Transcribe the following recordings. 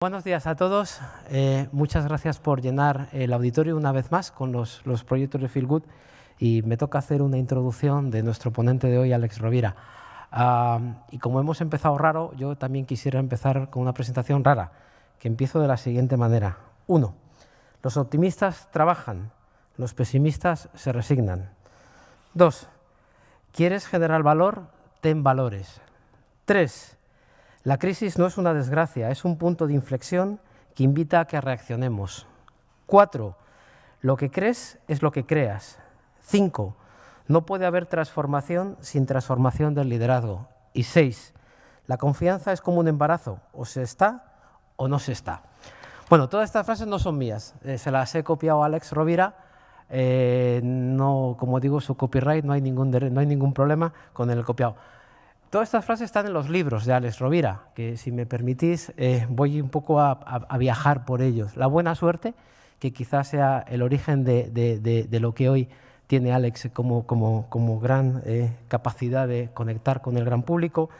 Buenos días a todos. Muchas gracias por llenar el auditorio una vez más con los proyectos de Feel Good. Y me toca hacer una introducción de nuestro ponente de hoy, Alex Rovira. Y como hemos empezado raro, yo también quisiera empezar con una presentación rara, que empiezo de la siguiente manera. 1. Los optimistas trabajan, los pesimistas se resignan. 2. ¿Quieres generar valor? Ten valores. 3. La crisis no es una desgracia, es un punto de inflexión que invita a que reaccionemos. 4. Lo que crees es lo que creas. 5. No puede haber transformación sin transformación del liderazgo. Y 6. La confianza es como un embarazo, o se está o no se está. Bueno, todas estas frases no son mías, se las he copiado a Alex Rovira. No, como digo, su copyright, no hay ningún problema con el copiado. Todas estas frases están en los libros de Alex Rovira, que si me permitís voy un poco a viajar por ellos. La buena suerte, que quizás sea el origen de lo que hoy tiene Alex como gran capacidad de conectar con el gran público.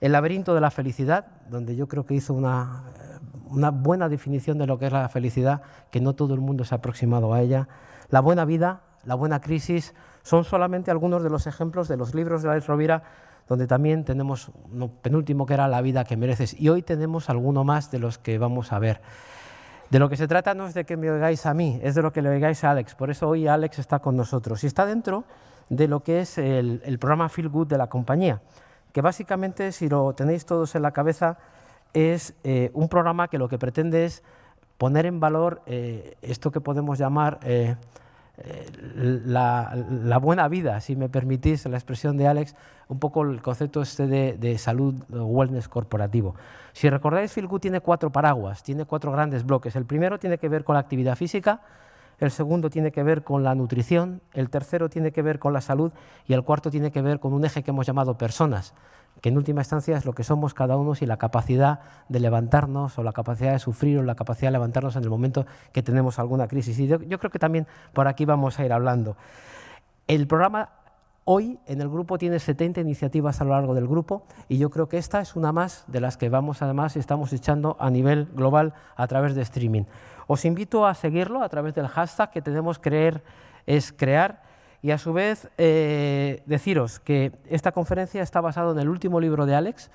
El laberinto de la felicidad, donde yo creo que hizo una buena definición de lo que es la felicidad, que no todo el mundo se ha aproximado a ella. La buena vida, la buena crisis, son solamente algunos de los ejemplos de los libros de Alex Rovira, donde también tenemos un penúltimo que era La vida que mereces, y hoy tenemos alguno más de los que vamos a ver. De lo que se trata no es de que me oigáis a mí, es de lo que le oigáis a Alex, por eso hoy Alex está con nosotros y está dentro de lo que es el programa Feel Good de la compañía, que básicamente, si lo tenéis todos en la cabeza, es un programa que lo que pretende es poner en valor esto que podemos llamar la buena vida, si me permitís la expresión de Alex, un poco el concepto de salud, wellness corporativo. Si recordáis, Feel Good tiene 4 paraguas, tiene 4 grandes bloques. El primero tiene que ver con la actividad física, el segundo tiene que ver con la nutrición, el tercero tiene que ver con la salud y el cuarto tiene que ver con un eje que hemos llamado personas, que en última instancia es lo que somos cada uno y la capacidad de levantarnos o la capacidad de sufrir o la capacidad de levantarnos en el momento que tenemos alguna crisis. Y yo creo que también por aquí vamos a ir hablando. El programa hoy en el grupo tiene 70 iniciativas a lo largo del grupo y yo creo que esta es una más de las que vamos además estamos echando a nivel global a través de streaming. Os invito a seguirlo a través del hashtag que tenemos Creer es Crear. Y a su vez, deciros que esta conferencia está basada en el último libro de Alex.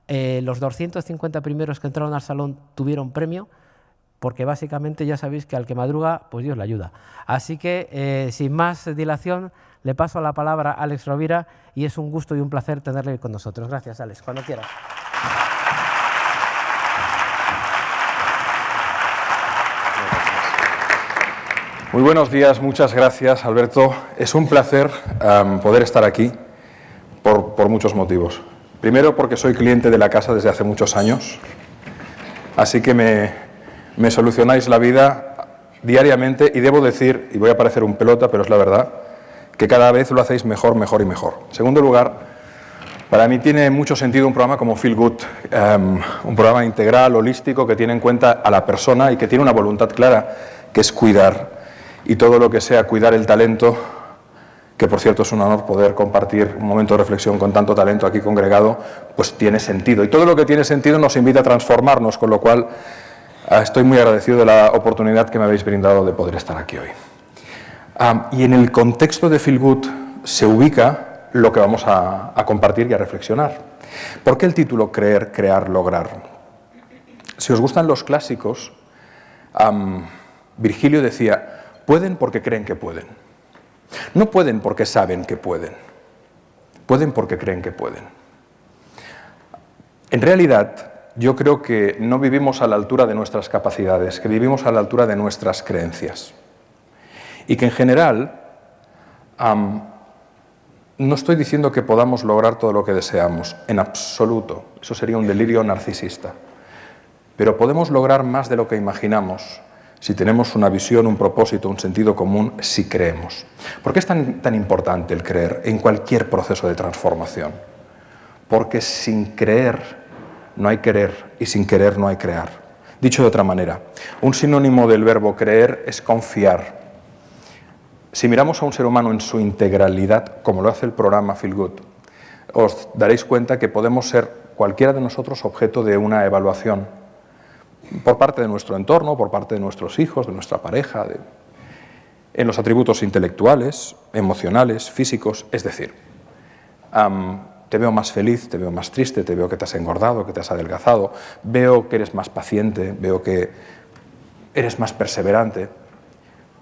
Los 250 primeros que entraron al salón tuvieron premio, porque básicamente ya sabéis que al que madruga, pues Dios le ayuda. Así que, sin más dilación, le paso la palabra a Alex Rovira y es un gusto y un placer tenerle con nosotros. Gracias, Alex. Cuando quieras. Muy buenos días, muchas gracias, Alberto. Es un placer poder estar aquí por muchos motivos. Primero, porque soy cliente de la casa desde hace muchos años, así que me solucionáis la vida diariamente y debo decir, y voy a parecer un pelota, pero es la verdad, que cada vez lo hacéis mejor, mejor y mejor. En segundo lugar, para mí tiene mucho sentido un programa como Feel Good, un programa integral, holístico, que tiene en cuenta a la persona y que tiene una voluntad clara, que es cuidar. Y todo lo que sea cuidar el talento, que por cierto es un honor poder compartir un momento de reflexión con tanto talento aquí congregado, pues tiene sentido. Y todo lo que tiene sentido nos invita a transformarnos, con lo cual estoy muy agradecido de la oportunidad que me habéis brindado de poder estar aquí hoy. Y en el contexto de Feel Good se ubica lo que vamos a compartir y a reflexionar. ¿Por qué el título Creer, Crear, Lograr? Si os gustan los clásicos, Virgilio decía: pueden porque creen que pueden. No pueden porque saben que pueden. Pueden porque creen que pueden. En realidad, yo creo que no vivimos a la altura de nuestras capacidades, que vivimos a la altura de nuestras creencias. Y que en general, no estoy diciendo que podamos lograr todo lo que deseamos, en absoluto. Eso sería un delirio narcisista. Pero podemos lograr más de lo que imaginamos si tenemos una visión, un propósito, un sentido común, si creemos. ¿Por qué es tan importante el creer en cualquier proceso de transformación? Porque sin creer no hay querer y sin querer no hay crear. Dicho de otra manera, un sinónimo del verbo creer es confiar. Si miramos a un ser humano en su integralidad, como lo hace el programa Feel Good, os daréis cuenta que podemos ser cualquiera de nosotros objeto de una evaluación. por parte de nuestro entorno, por parte de nuestros hijos, de nuestra pareja, en los atributos intelectuales, emocionales, físicos, es decir, te veo más feliz, te veo más triste, te veo que te has engordado, que te has adelgazado, veo que eres más paciente, veo que eres más perseverante,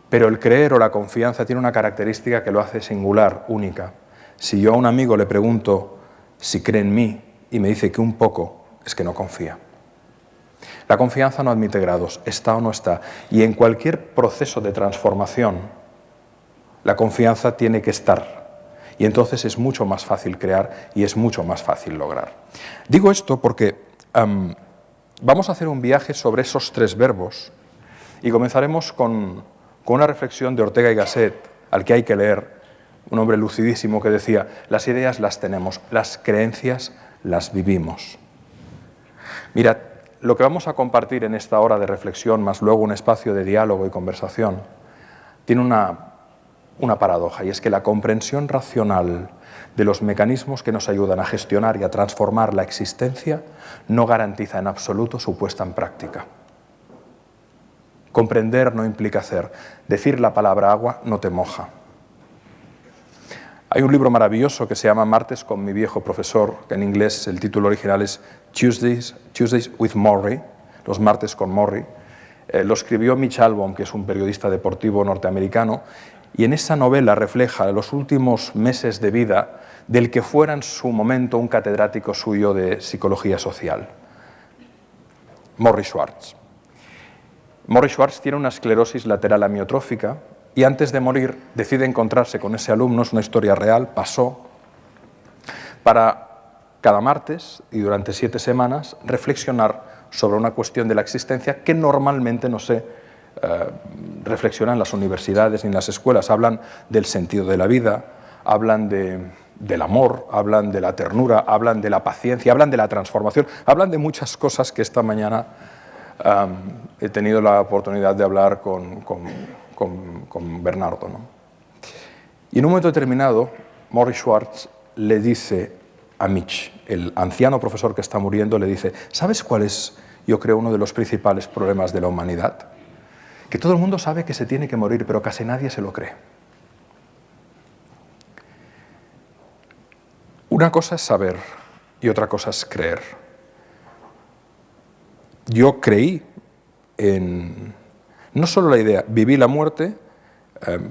pero el creer o la confianza tiene una característica que lo hace singular, única. Si yo a un amigo le pregunto si cree en mí y me dice que un poco, es que no confía. La confianza no admite grados, está o no está. Y en cualquier proceso de transformación, la confianza tiene que estar. Y entonces es mucho más fácil crear y es mucho más fácil lograr. Digo esto porque vamos a hacer un viaje sobre esos 3 verbos y comenzaremos con una reflexión de Ortega y Gasset, al que hay que leer, un hombre lucidísimo que decía: las ideas las tenemos, las creencias las vivimos. Mirad, lo que vamos a compartir en esta hora de reflexión, más luego un espacio de diálogo y conversación, tiene una paradoja, y es que la comprensión racional de los mecanismos que nos ayudan a gestionar y a transformar la existencia no garantiza en absoluto su puesta en práctica. Comprender no implica hacer. Decir la palabra agua no te moja. Hay un libro maravilloso que se llama Martes con mi viejo profesor, que en inglés el título original es Tuesdays with Morrie, los martes con Morrie. Lo escribió Mitch Albom, que es un periodista deportivo norteamericano, y en esa novela refleja los últimos meses de vida del que fuera en su momento un catedrático suyo de psicología social, Morrie Schwartz. Morrie Schwartz tiene una esclerosis lateral amiotrófica y antes de morir decide encontrarse con ese alumno, es una historia real, pasó, para cada martes y durante 7 semanas reflexionar sobre una cuestión de la existencia que normalmente no se reflexiona en las universidades ni en las escuelas. Hablan del sentido de la vida, hablan del amor, hablan de la ternura, hablan de la paciencia, hablan de la transformación, hablan de muchas cosas que esta mañana he tenido la oportunidad de hablar con Bernardo, ¿no? Y en un momento determinado, Morrie Schwartz le dice a Mitch, el anciano profesor que está muriendo, le dice: ¿sabes cuál es, yo creo, uno de los principales problemas de la humanidad? Que todo el mundo sabe que se tiene que morir, pero casi nadie se lo cree. Una cosa es saber y otra cosa es creer. Yo creí en no solo la idea, viví la muerte,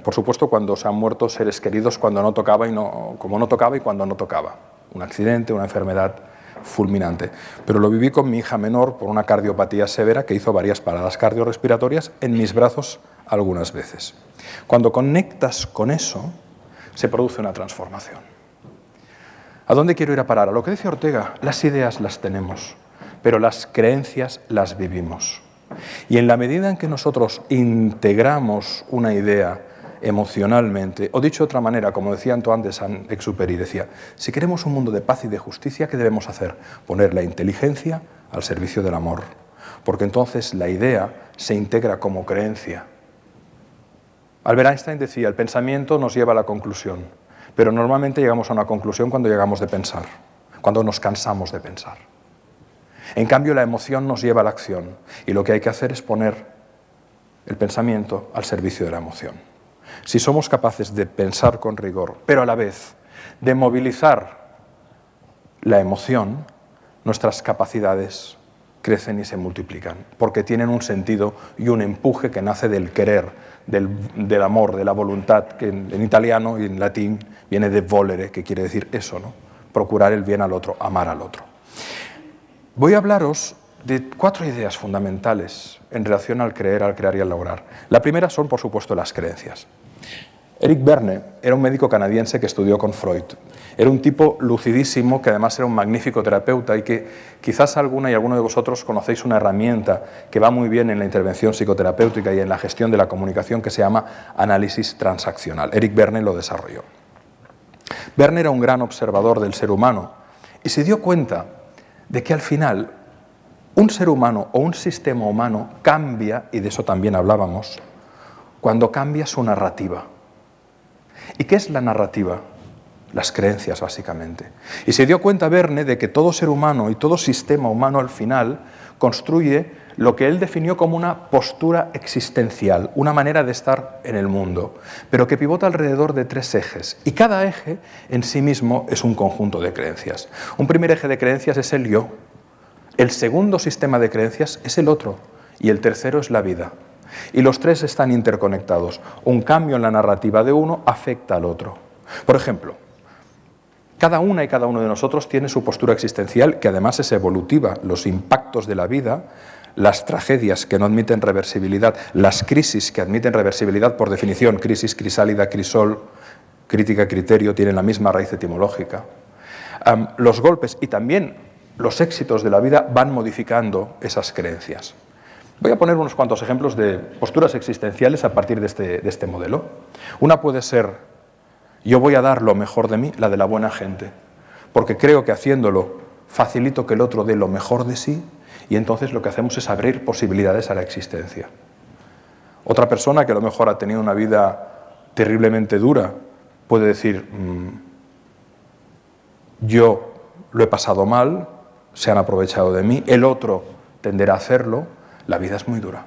por supuesto cuando se han muerto seres queridos, cuando no tocaba y como no tocaba y cuando no tocaba. Un accidente, una enfermedad fulminante. Pero lo viví con mi hija menor por una cardiopatía severa que hizo varias paradas cardiorrespiratorias en mis brazos algunas veces. Cuando conectas con eso, se produce una transformación. ¿A dónde quiero ir a parar? A lo que dice Ortega, las ideas las tenemos, pero las creencias las vivimos. Y en la medida en que nosotros integramos una idea emocionalmente, o dicho de otra manera, como decía Antoine de Saint-Exupéry, decía: si queremos un mundo de paz y de justicia, ¿qué debemos hacer? Poner la inteligencia al servicio del amor, porque entonces la idea se integra como creencia. Albert Einstein decía: el pensamiento nos lleva a la conclusión, pero normalmente llegamos a una conclusión cuando llegamos de pensar, cuando nos cansamos de pensar. En cambio, la emoción nos lleva a la acción y lo que hay que hacer es poner el pensamiento al servicio de la emoción. Si somos capaces de pensar con rigor, pero a la vez de movilizar la emoción, nuestras capacidades crecen y se multiplican, porque tienen un sentido y un empuje que nace del querer, del amor, de la voluntad, que en italiano y en latín viene de volere, que quiere decir eso, ¿no? Procurar el bien al otro, amar al otro. Voy a hablaros de 4 ideas fundamentales en relación al creer, al crear y al lograr. La primera son, por supuesto, las creencias. Eric Berne era un médico canadiense que estudió con Freud. Era un tipo lucidísimo, que además era un magnífico terapeuta y que quizás alguna y alguno de vosotros conocéis una herramienta que va muy bien en la intervención psicoterapéutica y en la gestión de la comunicación, que se llama análisis transaccional. Eric Berne lo desarrolló. Berne era un gran observador del ser humano y se dio cuenta de que al final un ser humano o un sistema humano cambia, y de eso también hablábamos, cuando cambia su narrativa. ¿Y qué es la narrativa? Las creencias, básicamente. Y se dio cuenta Berne de que todo ser humano y todo sistema humano al final construye lo que él definió como una postura existencial, una manera de estar en el mundo, pero que pivota alrededor de 3 ejes, y cada eje en sí mismo es un conjunto de creencias. Un primer eje de creencias es el yo, el segundo sistema de creencias es el otro, y el tercero es la vida. Y los 3 están interconectados. Un cambio en la narrativa de uno afecta al otro. Por ejemplo, cada una y cada uno de nosotros tiene su postura existencial, que además es evolutiva. Los impactos de la vida, las tragedias que no admiten reversibilidad, las crisis que admiten reversibilidad, por definición, crisis, crisálida, crisol, crítica, criterio, tienen la misma raíz etimológica. Los golpes y también los éxitos de la vida van modificando esas creencias. Voy a poner unos cuantos ejemplos de posturas existenciales a partir de este modelo. Una puede ser: yo voy a dar lo mejor de mí, la de la buena gente, porque creo que haciéndolo facilito que el otro dé lo mejor de sí, y entonces lo que hacemos es abrir posibilidades a la existencia. Otra persona que a lo mejor ha tenido una vida terriblemente dura puede decir: yo lo he pasado mal, se han aprovechado de mí, el otro tenderá a hacerlo. La vida es muy dura.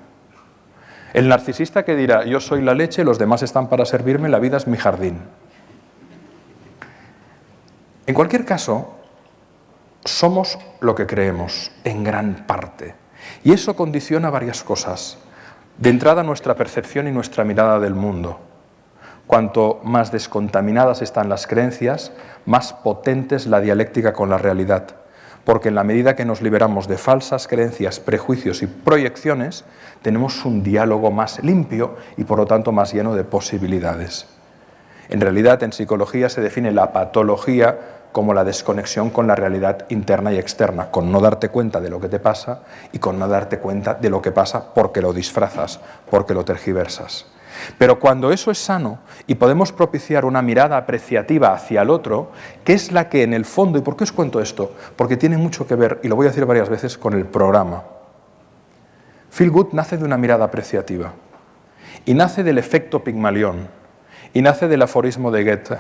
El narcisista que dirá: yo soy la leche, los demás están para servirme, la vida es mi jardín. En cualquier caso, somos lo que creemos, en gran parte. Y eso condiciona varias cosas. De entrada, nuestra percepción y nuestra mirada del mundo. Cuanto más descontaminadas están las creencias, más potente es la dialéctica con la realidad. Porque en la medida que nos liberamos de falsas creencias, prejuicios y proyecciones, tenemos un diálogo más limpio y por lo tanto más lleno de posibilidades. En realidad, en psicología se define la patología como la desconexión con la realidad interna y externa, con no darte cuenta de lo que te pasa y con no darte cuenta de lo que pasa porque lo disfrazas, porque lo tergiversas. Pero cuando eso es sano y podemos propiciar una mirada apreciativa hacia el otro, que es la que en el fondo, ¿y por qué os cuento esto? Porque tiene mucho que ver, y lo voy a decir varias veces, con el programa. Feel Good nace de una mirada apreciativa, y nace del efecto Pigmalión, y nace del aforismo de Goethe,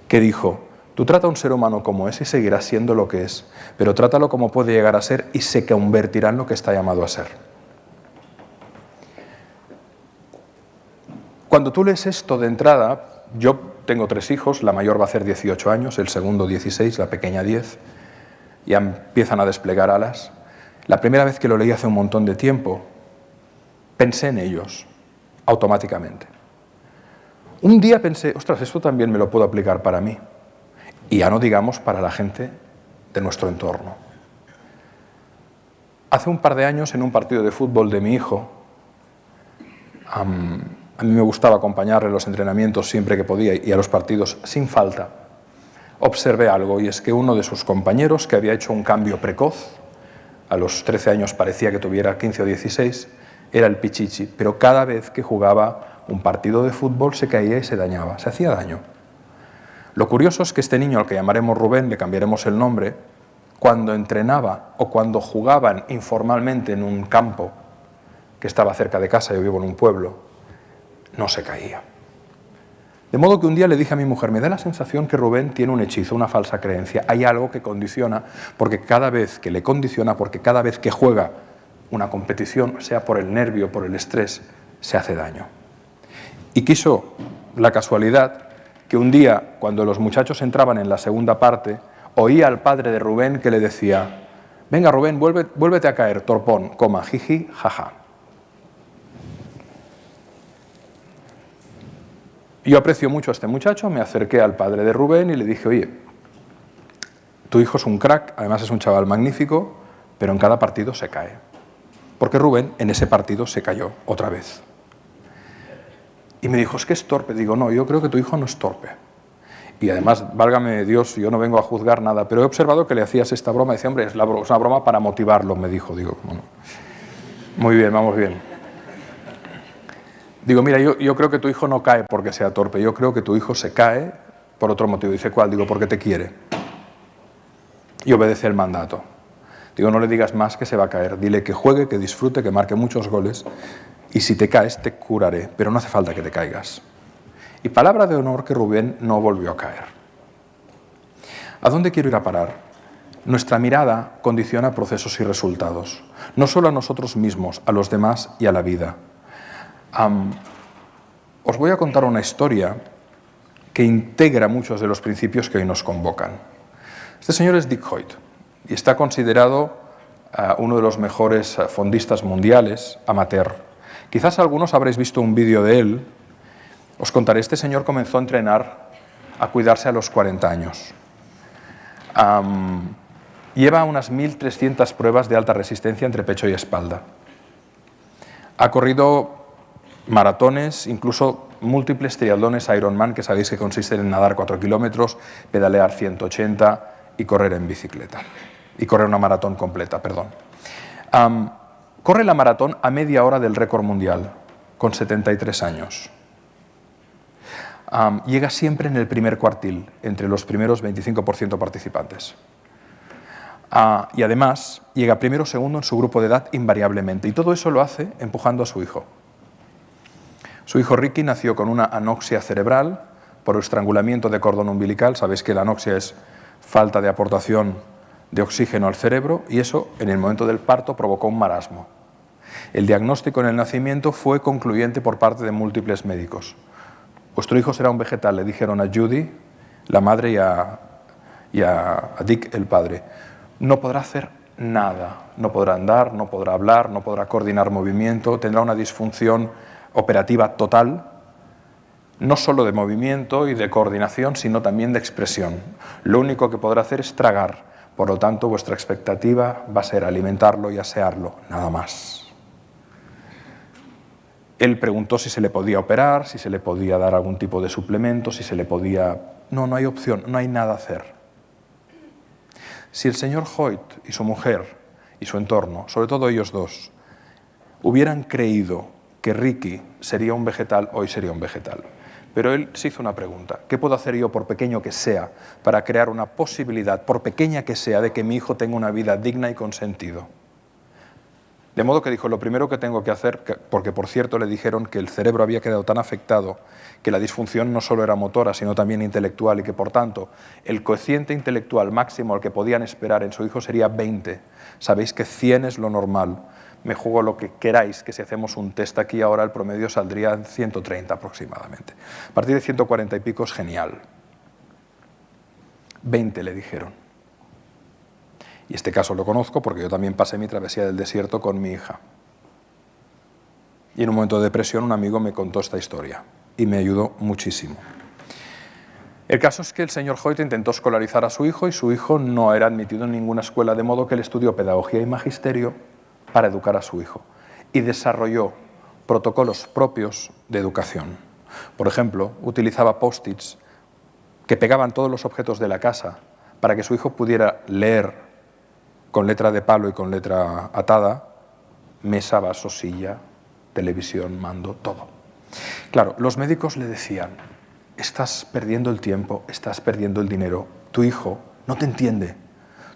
que dijo: tú trata a un ser humano como es y seguirá siendo lo que es, pero trátalo como puede llegar a ser y se convertirá en lo que está llamado a ser. Cuando tú lees esto de entrada, yo tengo 3 hijos, la mayor va a hacer 18 años, el segundo 16, la pequeña 10, ya empiezan a desplegar alas. La primera vez que lo leí hace un montón de tiempo, pensé en ellos, automáticamente. Un día pensé: ostras, esto también me lo puedo aplicar para mí. Y ya no digamos para la gente de nuestro entorno. Hace un par de años, en un partido de fútbol de mi hijo, a mí me gustaba acompañarle a los entrenamientos siempre que podía y a los partidos sin falta. Observé algo, y es que uno de sus compañeros, que había hecho un cambio precoz, a los 13 años parecía que tuviera 15 o 16, era el pichichi, pero cada vez que jugaba un partido de fútbol se caía y se dañaba, se hacía daño. Lo curioso es que este niño, al que llamaremos Rubén, le cambiaremos el nombre, cuando entrenaba o cuando jugaban informalmente en un campo que estaba cerca de casa, yo vivo en un pueblo, no se caía. De modo que un día le dije a mi mujer: me da la sensación que Rubén tiene un hechizo, una falsa creencia, hay algo que condiciona, porque cada vez que le condiciona, porque cada vez que juega una competición, sea por el nervio o por el estrés, se hace daño. Y quiso la casualidad que un día, cuando los muchachos entraban en la segunda parte, oía al padre de Rubén que le decía: venga Rubén, vuélvete a caer, torpón, coma, jiji, jaja. Yo aprecio mucho a este muchacho, me acerqué al padre de Rubén y le dije: oye, tu hijo es un crack, además es un chaval magnífico, pero en cada partido se cae. Porque Rubén en ese partido se cayó otra vez. Y me dijo: es que es torpe. Digo: no, yo creo que tu hijo no es torpe. Y además, válgame Dios, yo no vengo a juzgar nada, pero he observado que le hacías esta broma. Decía: hombre, es una broma para motivarlo, me dijo. Digo: bueno, muy bien, vamos bien. Digo: mira, yo creo que tu hijo no cae porque sea torpe, yo creo que tu hijo se cae por otro motivo. Dice: ¿cuál? Digo: porque te quiere. Y obedece el mandato. Digo: no le digas más que se va a caer, dile que juegue, que disfrute, que marque muchos goles, y si te caes te curaré, pero no hace falta que te caigas. Y palabra de honor que Rubén no volvió a caer. ¿A dónde quiero ir a parar? Nuestra mirada condiciona procesos y resultados, no solo a nosotros mismos, a los demás y a la vida. Os voy a contar una historia que integra muchos de los principios que hoy nos convocan. Este señor es Dick Hoyt y está considerado uno de los mejores fondistas mundiales, amateur. Quizás algunos habréis visto un vídeo de él. Os contaré, este señor comenzó a entrenar, a cuidarse a los 40 años. Lleva unas 1.300 pruebas de alta resistencia entre pecho y espalda. Ha corrido maratones, incluso múltiples triatlones Ironman, que sabéis que consisten en nadar 4 kilómetros, pedalear 180 y correr en bicicleta. Y correr una maratón completa, perdón. Corre la maratón a media hora del récord mundial, con 73 años. Llega siempre en el primer cuartil, entre los primeros 25% participantes. Y además llega primero o segundo en su grupo de edad invariablemente. Y todo eso lo hace empujando a su hijo. Su hijo Ricky nació con una anoxia cerebral por estrangulamiento de cordón umbilical. Sabéis que la anoxia es falta de aportación de oxígeno al cerebro y eso en el momento del parto provocó un marasmo. El diagnóstico en el nacimiento fue concluyente por parte de múltiples médicos. Vuestro hijo será un vegetal, le dijeron a Judy, la madre, y a Dick, el padre. No podrá hacer nada, no podrá andar, no podrá hablar, no podrá coordinar movimiento, tendrá una disfunción operativa total, no solo de movimiento y de coordinación, sino también de expresión. Lo único que podrá hacer es tragar, por lo tanto vuestra expectativa va a ser alimentarlo y asearlo, nada más. Él preguntó si se le podía operar, si se le podía dar algún tipo de suplemento, si se le podía... No hay opción, no hay nada a hacer. Si el señor Hoyt y su mujer y su entorno, sobre todo ellos dos, hubieran creído que Ricky sería un vegetal, hoy sería un vegetal. Pero él se hizo una pregunta: ¿qué puedo hacer yo, por pequeño que sea, para crear una posibilidad, por pequeña que sea, de que mi hijo tenga una vida digna y con sentido? De modo que dijo, lo primero que tengo que hacer, porque por cierto le dijeron que el cerebro había quedado tan afectado que la disfunción no solo era motora, sino también intelectual, y que por tanto el cociente intelectual máximo al que podían esperar en su hijo sería 20. Sabéis que 100 es lo normal. Me juego lo que queráis, que si hacemos un test aquí ahora el promedio saldría en 130 aproximadamente. A partir de 140 y pico es genial. 20 le dijeron. Y este caso lo conozco porque yo también pasé mi travesía del desierto con mi hija. Y en un momento de depresión un amigo me contó esta historia y me ayudó muchísimo. El caso es que el señor Hoyt intentó escolarizar a su hijo y su hijo no era admitido en ninguna escuela, de modo que él estudió pedagogía y magisterio para educar a su hijo y desarrolló protocolos propios de educación. Por ejemplo, utilizaba post-its que pegaban todos los objetos de la casa para que su hijo pudiera leer con letra de palo y con letra atada, mesa, vaso, silla, televisión, mando, todo. Claro, los médicos le decían, estás perdiendo el tiempo, estás perdiendo el dinero, tu hijo no te entiende,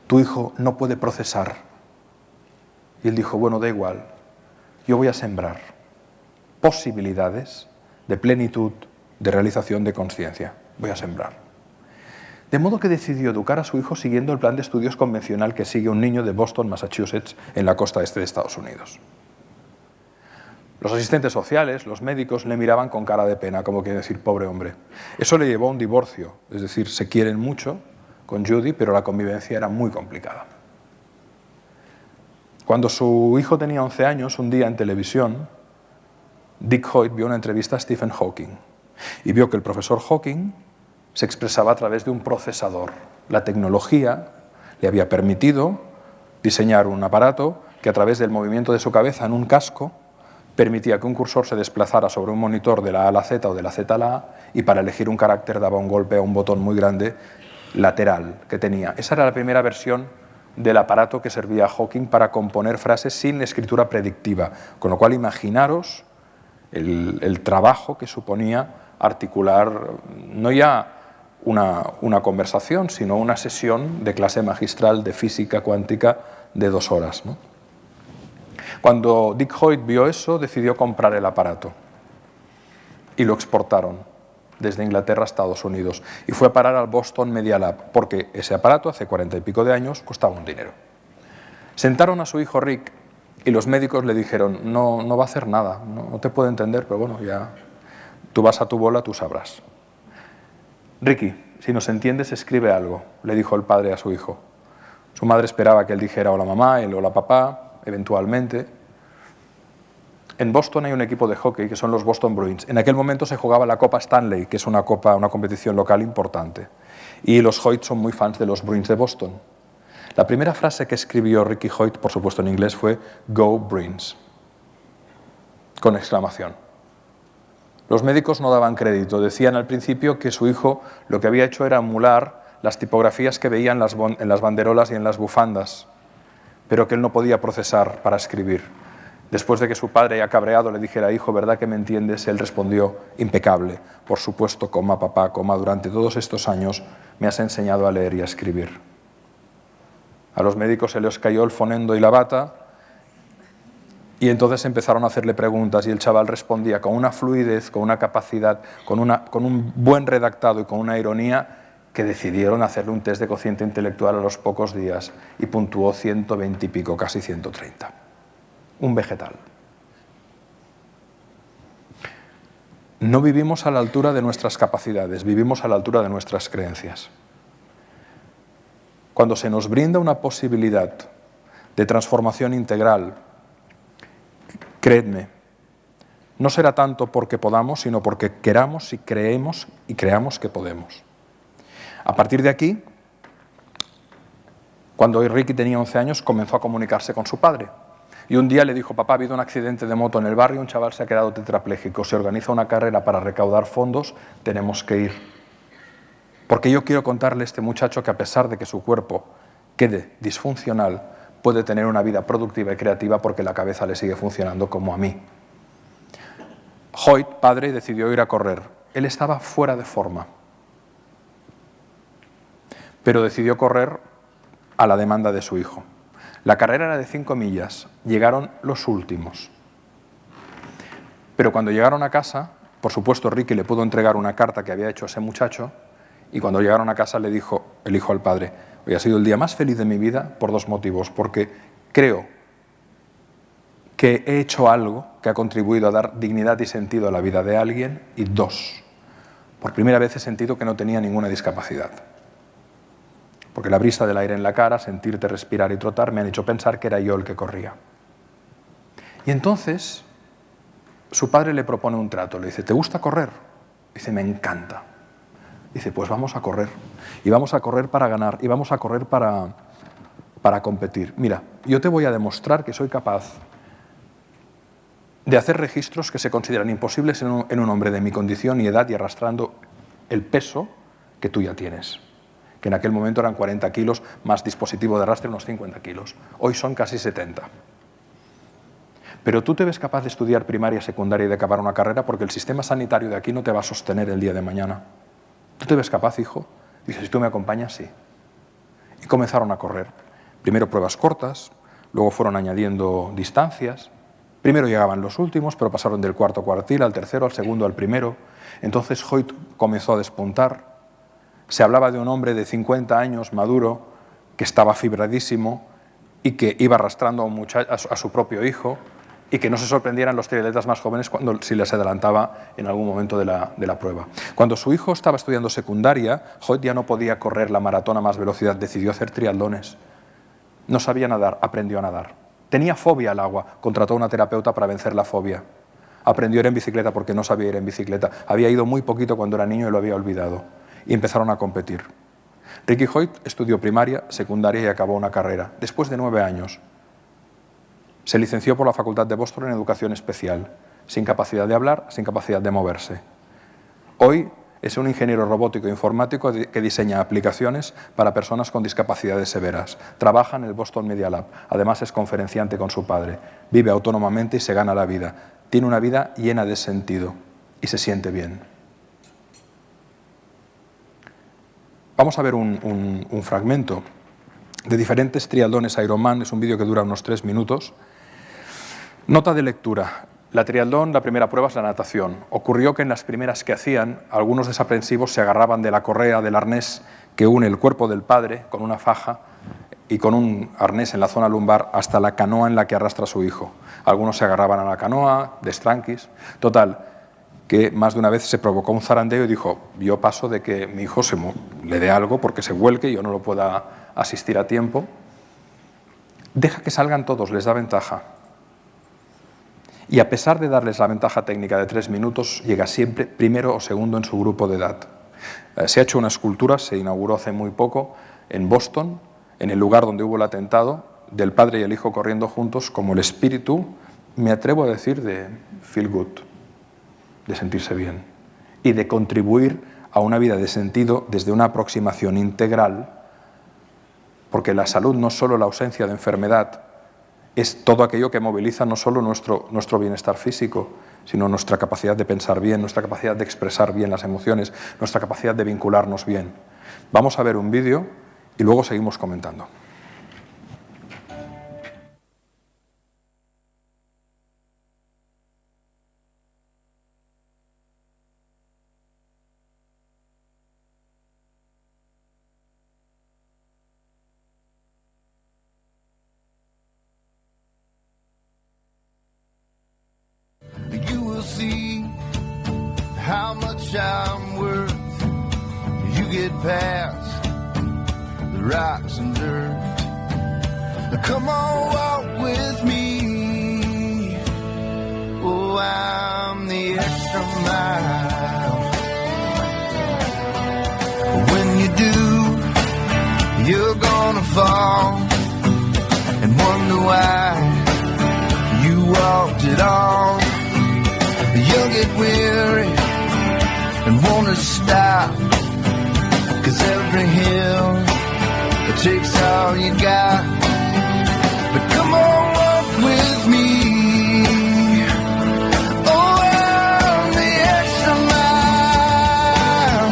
tu hijo no puede procesar. Y él dijo, bueno, da igual, yo voy a sembrar posibilidades de plenitud, de realización de conciencia, voy a sembrar. De modo que decidió educar a su hijo siguiendo el plan de estudios convencional que sigue un niño de Boston, Massachusetts, en la costa este de Estados Unidos. Los asistentes sociales, los médicos, le miraban con cara de pena, como quiere decir, pobre hombre. Eso le llevó a un divorcio, es decir, se quieren mucho con Judy, pero la convivencia era muy complicada. Cuando su hijo tenía 11 años, un día en televisión, Dick Hoyt vio una entrevista a Stephen Hawking y vio que el profesor Hawking se expresaba a través de un procesador. La tecnología le había permitido diseñar un aparato que a través del movimiento de su cabeza en un casco permitía que un cursor se desplazara sobre un monitor de la A a la Z o de la Z a la A y para elegir un carácter daba un golpe a un botón muy grande lateral que tenía. Esa era la primera versión del aparato que servía a Hawking para componer frases sin escritura predictiva, con lo cual imaginaros el trabajo que suponía articular no ya una conversación, sino una sesión de clase magistral de física cuántica de 2 horas, ¿no? Cuando Dick Hoyt vio eso, decidió comprar el aparato y lo exportaron desde Inglaterra a Estados Unidos, y fue a parar al Boston Media Lab, porque ese aparato, hace 40 y pico de años, costaba un dinero. Sentaron a su hijo Rick y los médicos le dijeron, no va a hacer nada, no te puedo entender, pero bueno, ya tú vas a tu bola, tú sabrás. Ricky, si nos entiendes, escribe algo, le dijo el padre a su hijo. Su madre esperaba que él dijera hola mamá, él hola papá, eventualmente. En Boston hay un equipo de hockey que son los Boston Bruins. En aquel momento se jugaba la Copa Stanley, que es una competición local importante. Y los Hoyt son muy fans de los Bruins de Boston. La primera frase que escribió Ricky Hoyt, por supuesto en inglés, fue Go Bruins, con exclamación. Los médicos no daban crédito, decían al principio que su hijo lo que había hecho era emular las tipografías que veían en las banderolas y en las bufandas, pero que él no podía procesar para escribir. Después de que su padre, ya cabreado, le dijera, hijo, ¿verdad que me entiendes?, él respondió, impecable, por supuesto, coma, papá, coma, durante todos estos años me has enseñado a leer y a escribir. A los médicos se les cayó el fonendo y la bata, y entonces empezaron a hacerle preguntas y el chaval respondía con una fluidez, con una capacidad, con un buen redactado y con una ironía que decidieron hacerle un test de cociente intelectual a los pocos días y puntuó 120 y pico, casi 130. Un vegetal. No vivimos a la altura de nuestras capacidades, vivimos a la altura de nuestras creencias. Cuando se nos brinda una posibilidad de transformación integral, creedme, no será tanto porque podamos, sino porque queramos y creemos y creamos que podemos. A partir de aquí, cuando Ricky tenía 11 años, comenzó a comunicarse con su padre. Y un día le dijo, papá, ha habido un accidente de moto en el barrio, un chaval se ha quedado tetrapléjico, se organiza una carrera para recaudar fondos, tenemos que ir. Porque yo quiero contarle a este muchacho que a pesar de que su cuerpo quede disfuncional, puede tener una vida productiva y creativa porque la cabeza le sigue funcionando como a mí. Hoyt, padre, decidió ir a correr. Él estaba fuera de forma, pero decidió correr a la demanda de su hijo. La carrera era de 5 millas, llegaron los últimos. Pero cuando llegaron a casa, por supuesto Ricky le pudo entregar una carta que había hecho ese muchacho, y cuando llegaron a casa le dijo el hijo al padre, hoy ha sido el día más feliz de mi vida por 2 motivos, porque creo que he hecho algo que ha contribuido a dar dignidad y sentido a la vida de alguien, y 2, por primera vez he sentido que no tenía ninguna discapacidad. Porque la brisa del aire en la cara, sentirte respirar y trotar me han hecho pensar que era yo el que corría. Y entonces su padre le propone un trato, le dice, ¿te gusta correr? Dice, me encanta. Dice, pues vamos a correr. Y vamos a correr para ganar, y vamos a correr para competir. Mira, yo te voy a demostrar que soy capaz de hacer registros que se consideran imposibles en un hombre de mi condición y edad y arrastrando el peso que tú ya tienes. Que en aquel momento eran 40 kilos, más dispositivo de arrastre unos 50 kilos. Hoy son casi 70. Pero tú te ves capaz de estudiar primaria, secundaria y de acabar una carrera porque el sistema sanitario de aquí no te va a sostener el día de mañana. ¿Tú te ves capaz, hijo? Dice, si tú me acompañas, sí. Y comenzaron a correr. Primero pruebas cortas, luego fueron añadiendo distancias. Primero llegaban los últimos, pero pasaron del cuarto cuartil al tercero, al segundo, al primero. Entonces Hoyt comenzó a despuntar. Se hablaba de un hombre de 50 años, maduro, que estaba fibradísimo y que iba arrastrando a su propio hijo y que no se sorprendieran los triatletas más jóvenes si les adelantaba en algún momento de la prueba. Cuando su hijo estaba estudiando secundaria, Hoyt ya no podía correr la maratón a más velocidad, decidió hacer triatlones. No sabía nadar, aprendió a nadar. Tenía fobia al agua, contrató a una terapeuta para vencer la fobia. Aprendió a ir en bicicleta porque no sabía ir en bicicleta. Había ido muy poquito cuando era niño y lo había olvidado. Y empezaron a competir. Ricky Hoyt estudió primaria, secundaria y acabó una carrera. Después de 9 años, se licenció por la Facultad de Boston en Educación Especial, sin capacidad de hablar, sin capacidad de moverse. Hoy es un ingeniero robótico e informático que diseña aplicaciones para personas con discapacidades severas. Trabaja en el Boston Media Lab. Además es conferenciante con su padre. Vive autónomamente y se gana la vida. Tiene una vida llena de sentido y se siente bien. Vamos a ver un fragmento de diferentes triatlones Ironman, es un vídeo que dura unos 3 minutos. Nota de lectura. La triatlón, la primera prueba es la natación. Ocurrió que en las primeras que hacían, algunos desaprensivos se agarraban de la correa, del arnés que une el cuerpo del padre con una faja y con un arnés en la zona lumbar hasta la canoa en la que arrastra a su hijo. Algunos se agarraban a la canoa, destranquis. Total, que más de una vez se provocó un zarandeo y dijo: yo paso de que mi hijo le dé algo porque se vuelque y yo no lo pueda asistir a tiempo. Deja que salgan todos, les da ventaja. Y a pesar de darles la ventaja técnica de 3 minutos, llega siempre primero o segundo en su grupo de edad. Se ha hecho una escultura, se inauguró hace muy poco, en Boston, en el lugar donde hubo el atentado, del padre y el hijo corriendo juntos, como el espíritu, me atrevo a decir, de feel good, de sentirse bien, y de contribuir a una vida de sentido desde una aproximación integral, porque la salud no es solo la ausencia de enfermedad, es todo aquello que moviliza no solo nuestro bienestar físico, sino nuestra capacidad de pensar bien, nuestra capacidad de expresar bien las emociones, nuestra capacidad de vincularnos bien. Vamos a ver un vídeo y luego seguimos comentando. How much I'm worth, you get past the rocks and dirt. Come on, walk with me. Oh, I'm the extra mile. When you do, you're gonna fall and wonder why you walked it all. You'll get weary and wanna stop, 'cause every hill, it takes all you got. But come on, walk with me. Oh, I'm the extra mile.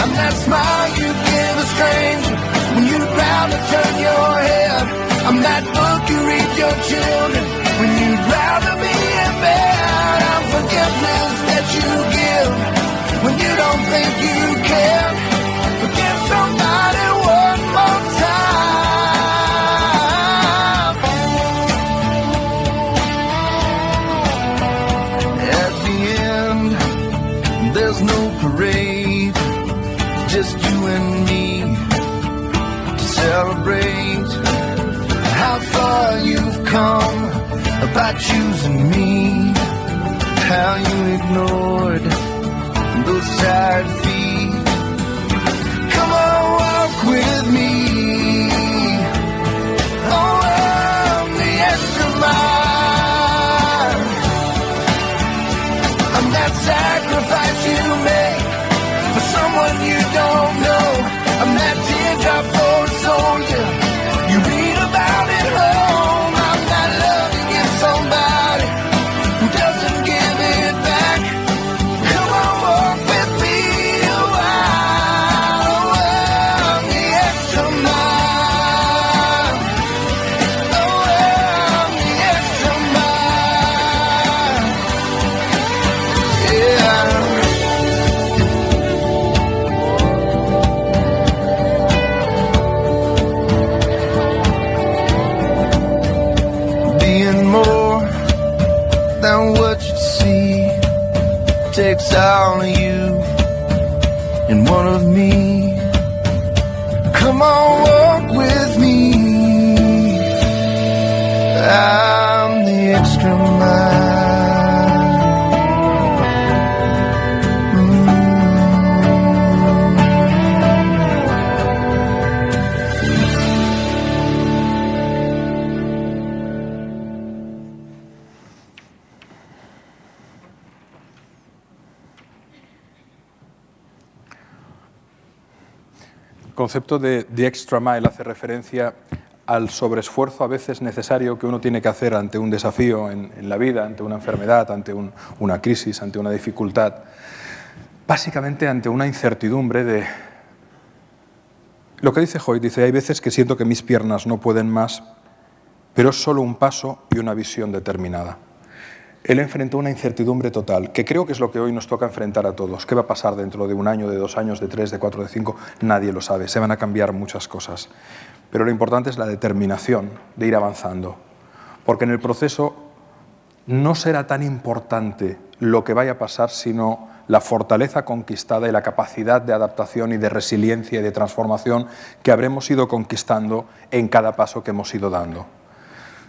I'm that smile you give a stranger when you're proud to turn your head. I'm that book you read your children when you'd rather be in bed. I'm forgiveness that you give when you don't think you can. Forgive somebody one more time. At the end, there's no parade, just you and me to celebrate how far you've come by choosing me, how you ignored those tired feet. Come on, walk with me. Oh, I'm the extra mile. I'm that sacrifice you make for someone you don't know. I'm that teardrop for a soldier you read about at home. I'm that love you give somebody who doesn't give it back. Come on, walk with me a while. Oh, I'm the extra mile. Oh, I'm the extra mile. Yeah. Being more than what you see takes all of you and one of me. Come on, walk with me. I'm the extra mile. El concepto de the extra mile hace referencia al sobreesfuerzo a veces necesario que uno tiene que hacer ante un desafío en la vida, ante una enfermedad, ante una crisis, ante una dificultad, básicamente ante una incertidumbre de... Lo que dice Hoyt, dice, hay veces que siento que mis piernas no pueden más pero es solo un paso y una visión determinada. Él enfrentó una incertidumbre total, que creo que es lo que hoy nos toca enfrentar a todos. ¿Qué va a pasar dentro de 1 año, de 2 años, de 3, de 4, de 5? Nadie lo sabe, se van a cambiar muchas cosas. Pero lo importante es la determinación de ir avanzando, porque en el proceso no será tan importante lo que vaya a pasar, sino la fortaleza conquistada y la capacidad de adaptación y de resiliencia y de transformación que habremos ido conquistando en cada paso que hemos ido dando.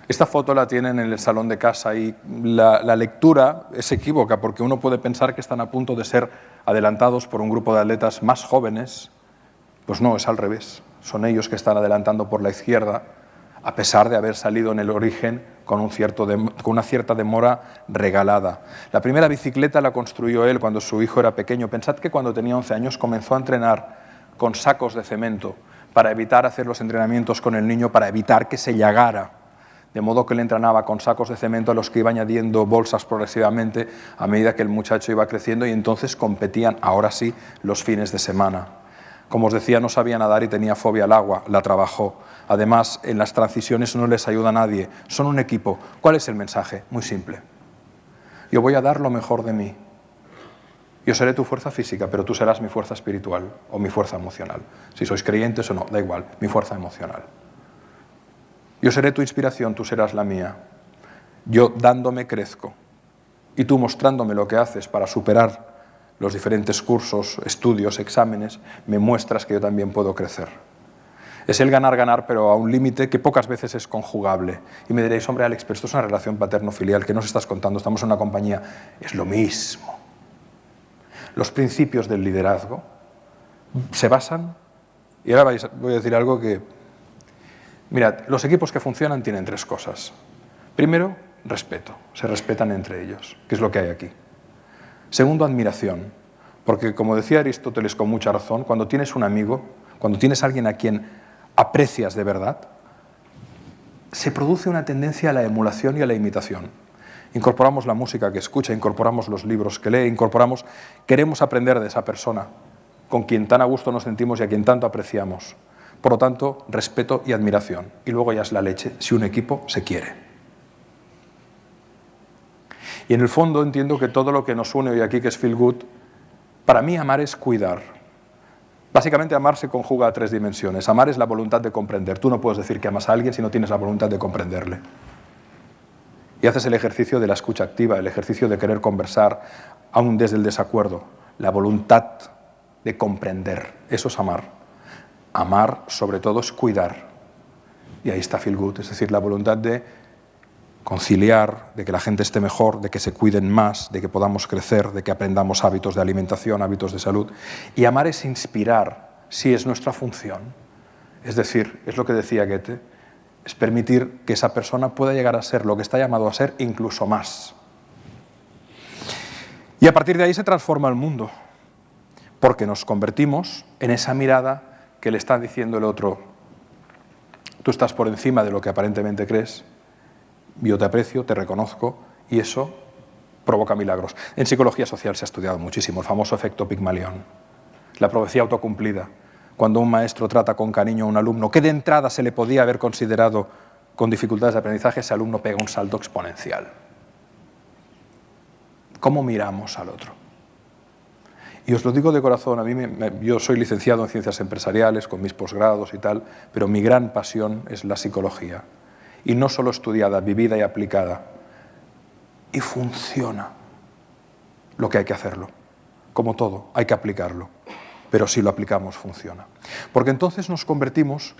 Esta foto la tienen en el salón de casa y la lectura es equívoca porque uno puede pensar que están a punto de ser adelantados por un grupo de atletas más jóvenes. Pues no, es al revés. Son ellos que están adelantando por la izquierda, a pesar de haber salido en el origen con una cierta demora regalada. La primera bicicleta la construyó él cuando su hijo era pequeño. Pensad que cuando tenía 11 años comenzó a entrenar con sacos de cemento para evitar hacer los entrenamientos con el niño, para evitar que se llagara. De modo que él entrenaba con sacos de cemento a los que iba añadiendo bolsas progresivamente a medida que el muchacho iba creciendo, y entonces competían, ahora sí, los fines de semana. Como os decía, no sabía nadar y tenía fobia al agua, la trabajó. Además, en las transiciones no les ayuda a nadie, son un equipo. ¿Cuál es el mensaje? Muy simple. Yo voy a dar lo mejor de mí. Yo seré tu fuerza física, pero tú serás mi fuerza espiritual o mi fuerza emocional. Si sois creyentes o no, da igual, mi fuerza emocional. Yo seré tu inspiración, tú serás la mía. Yo dándome crezco y tú mostrándome lo que haces para superar los diferentes cursos, estudios, exámenes, me muestras que yo también puedo crecer. Es el ganar-ganar, pero a un límite que pocas veces es conjugable. Y me diréis, hombre, Alex, pero esto es una relación paterno-filial, ¿qué nos estás contando? Estamos en una compañía. Es lo mismo. Los principios del liderazgo se basan, y ahora voy a decir algo que... Mirad, los equipos que funcionan tienen 3 cosas. Primero, respeto. Se respetan entre ellos, que es lo que hay aquí. Segundo, admiración. Porque, como decía Aristóteles con mucha razón, cuando tienes un amigo, cuando tienes a alguien a quien aprecias de verdad, se produce una tendencia a la emulación y a la imitación. Incorporamos la música que escucha, incorporamos los libros que lee, queremos aprender de esa persona con quien tan a gusto nos sentimos y a quien tanto apreciamos. Por lo tanto, respeto y admiración. Y luego ya es la leche, si un equipo se quiere. Y en el fondo entiendo que todo lo que nos une hoy aquí, que es Feel Good, para mí amar es cuidar. Básicamente amar se conjuga a 3 dimensiones. Amar es la voluntad de comprender. Tú no puedes decir que amas a alguien si no tienes la voluntad de comprenderle. Y haces el ejercicio de la escucha activa, el ejercicio de querer conversar, aún desde el desacuerdo. La voluntad de comprender. Eso es amar. Amar, sobre todo, es cuidar. Y ahí está Feel Good, es decir, la voluntad de conciliar, de que la gente esté mejor, de que se cuiden más, de que podamos crecer, de que aprendamos hábitos de alimentación, hábitos de salud. Y amar es inspirar, sí, es nuestra función. Es decir, es lo que decía Goethe, es permitir que esa persona pueda llegar a ser lo que está llamado a ser, incluso más. Y a partir de ahí se transforma el mundo, porque nos convertimos en esa mirada que le está diciendo el otro, tú estás por encima de lo que aparentemente crees, yo te aprecio, te reconozco, y eso provoca milagros. En psicología social se ha estudiado muchísimo el famoso efecto Pigmalión, la profecía autocumplida, cuando un maestro trata con cariño a un alumno que de entrada se le podía haber considerado con dificultades de aprendizaje, ese alumno pega un salto exponencial. ¿Cómo miramos al otro? Y os lo digo de corazón, yo soy licenciado en Ciencias Empresariales, con mis posgrados y tal, pero mi gran pasión es la psicología. Y no solo estudiada, vivida y aplicada. Y funciona. Lo que hay que hacerlo. Como todo, hay que aplicarlo. Pero si lo aplicamos, funciona. Porque entonces nos convertimos...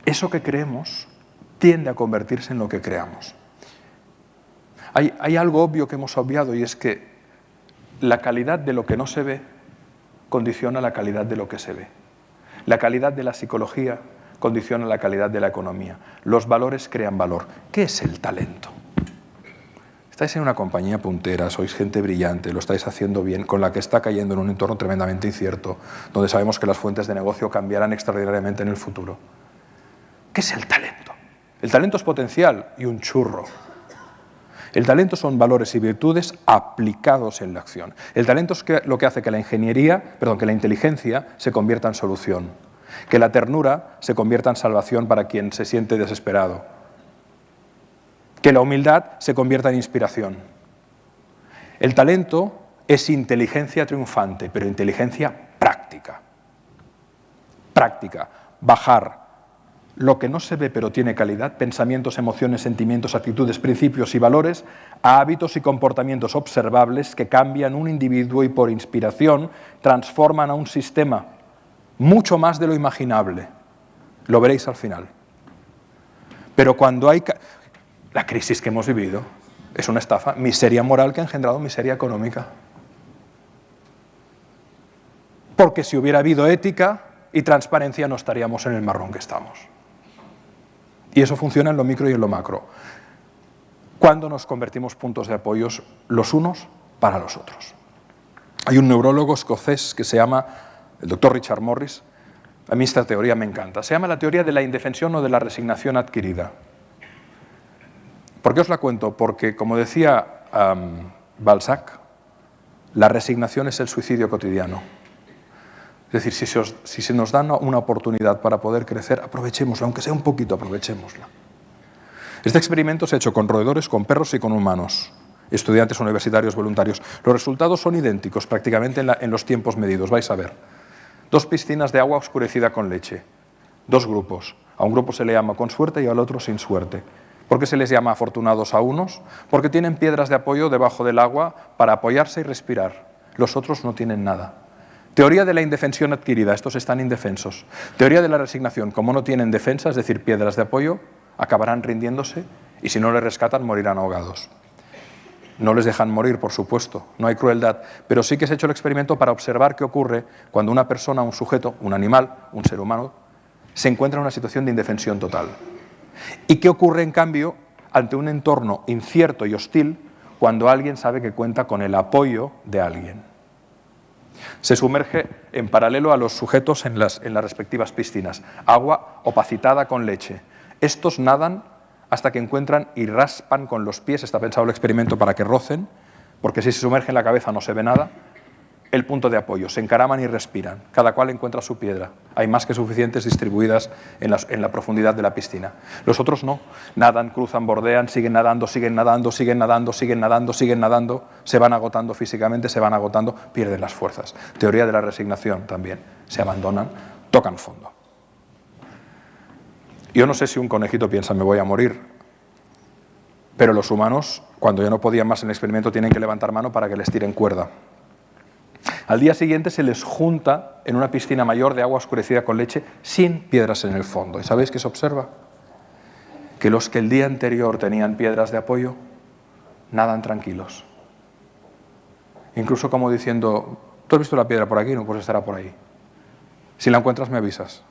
Eso que creemos tiende a convertirse en lo que creamos. Hay algo obvio que hemos obviado, y es que la calidad de lo que no se ve condiciona la calidad de lo que se ve. La calidad de la psicología condiciona la calidad de la economía. Los valores crean valor. ¿Qué es el talento? Estáis en una compañía puntera, sois gente brillante, lo estáis haciendo bien, con la que está cayendo en un entorno tremendamente incierto, donde sabemos que las fuentes de negocio cambiarán extraordinariamente en el futuro. ¿Qué es el talento? El talento es potencial y un churro. El talento son valores y virtudes aplicados en la acción. El talento es lo que hace que la inteligencia se convierta en solución. Que la ternura se convierta en salvación para quien se siente desesperado. Que la humildad se convierta en inspiración. El talento es inteligencia triunfante, pero inteligencia práctica. Práctica. Bajar lo que no se ve pero tiene calidad, pensamientos, emociones, sentimientos, actitudes, principios y valores, a hábitos y comportamientos observables que cambian un individuo y por inspiración transforman a un sistema mucho más de lo imaginable. Lo veréis al final. Pero cuando hay... La crisis que hemos vivido es una estafa, miseria moral que ha engendrado miseria económica. Porque si hubiera habido ética y transparencia no estaríamos en el marrón que estamos. Y eso funciona en lo micro y en lo macro. Cuando nos convertimos puntos de apoyo los unos para los otros. Hay un neurólogo escocés que se llama el doctor Richard Morris. A mí esta teoría me encanta. Se llama la teoría de la indefensión o de la resignación adquirida. ¿Por qué os la cuento? Porque, como decía Balzac, la resignación es el suicidio cotidiano. Es decir, si se nos da una oportunidad para poder crecer, aprovechémosla, aunque sea un poquito, aprovechémosla. Este experimento se ha hecho con roedores, con perros y con humanos, estudiantes universitarios voluntarios. Los resultados son idénticos prácticamente en los tiempos medidos, vais a ver. 2 piscinas de agua oscurecida con leche, 2 grupos. A un grupo se le llama con suerte y al otro sin suerte. ¿Por qué se les llama afortunados a unos? Porque tienen piedras de apoyo debajo del agua para apoyarse y respirar. Los otros no tienen nada. Teoría de la indefensión adquirida, estos están indefensos. Teoría de la resignación, como no tienen defensa, es decir, piedras de apoyo, acabarán rindiéndose y si no les rescatan morirán ahogados. No les dejan morir, por supuesto, no hay crueldad, pero sí que se ha hecho el experimento para observar qué ocurre cuando una persona, un sujeto, un animal, un ser humano, se encuentra en una situación de indefensión total. ¿Y qué ocurre, en cambio, ante un entorno incierto y hostil cuando alguien sabe que cuenta con el apoyo de alguien? Se sumerge en paralelo a los sujetos en las respectivas piscinas. Agua opacitada con leche. Estos nadan hasta que encuentran y raspan con los pies, está pensado el experimento para que rocen, porque si se sumergen la cabeza no se ve nada, el punto de apoyo. Se encaraman y respiran. Cada cual encuentra su piedra. Hay más que suficientes distribuidas en la profundidad de la piscina. Los otros no. Nadan, cruzan, bordean, siguen nadando, siguen nadando, siguen nadando, siguen nadando, siguen nadando. Se van agotando físicamente, se van agotando, pierden las fuerzas. Teoría de la resignación también. Se abandonan, tocan fondo. Yo no sé si un conejito piensa me voy a morir, pero los humanos, cuando ya no podían más en el experimento, tienen que levantar mano para que les tiren cuerda. Al día siguiente se les junta en una piscina mayor de agua oscurecida con leche sin piedras en el fondo. ¿Y sabéis qué se observa? Que los que el día anterior tenían piedras de apoyo nadan tranquilos. Incluso como diciendo, ¿tú has visto la piedra por aquí? No, pues estará por ahí. Si la encuentras me avisas.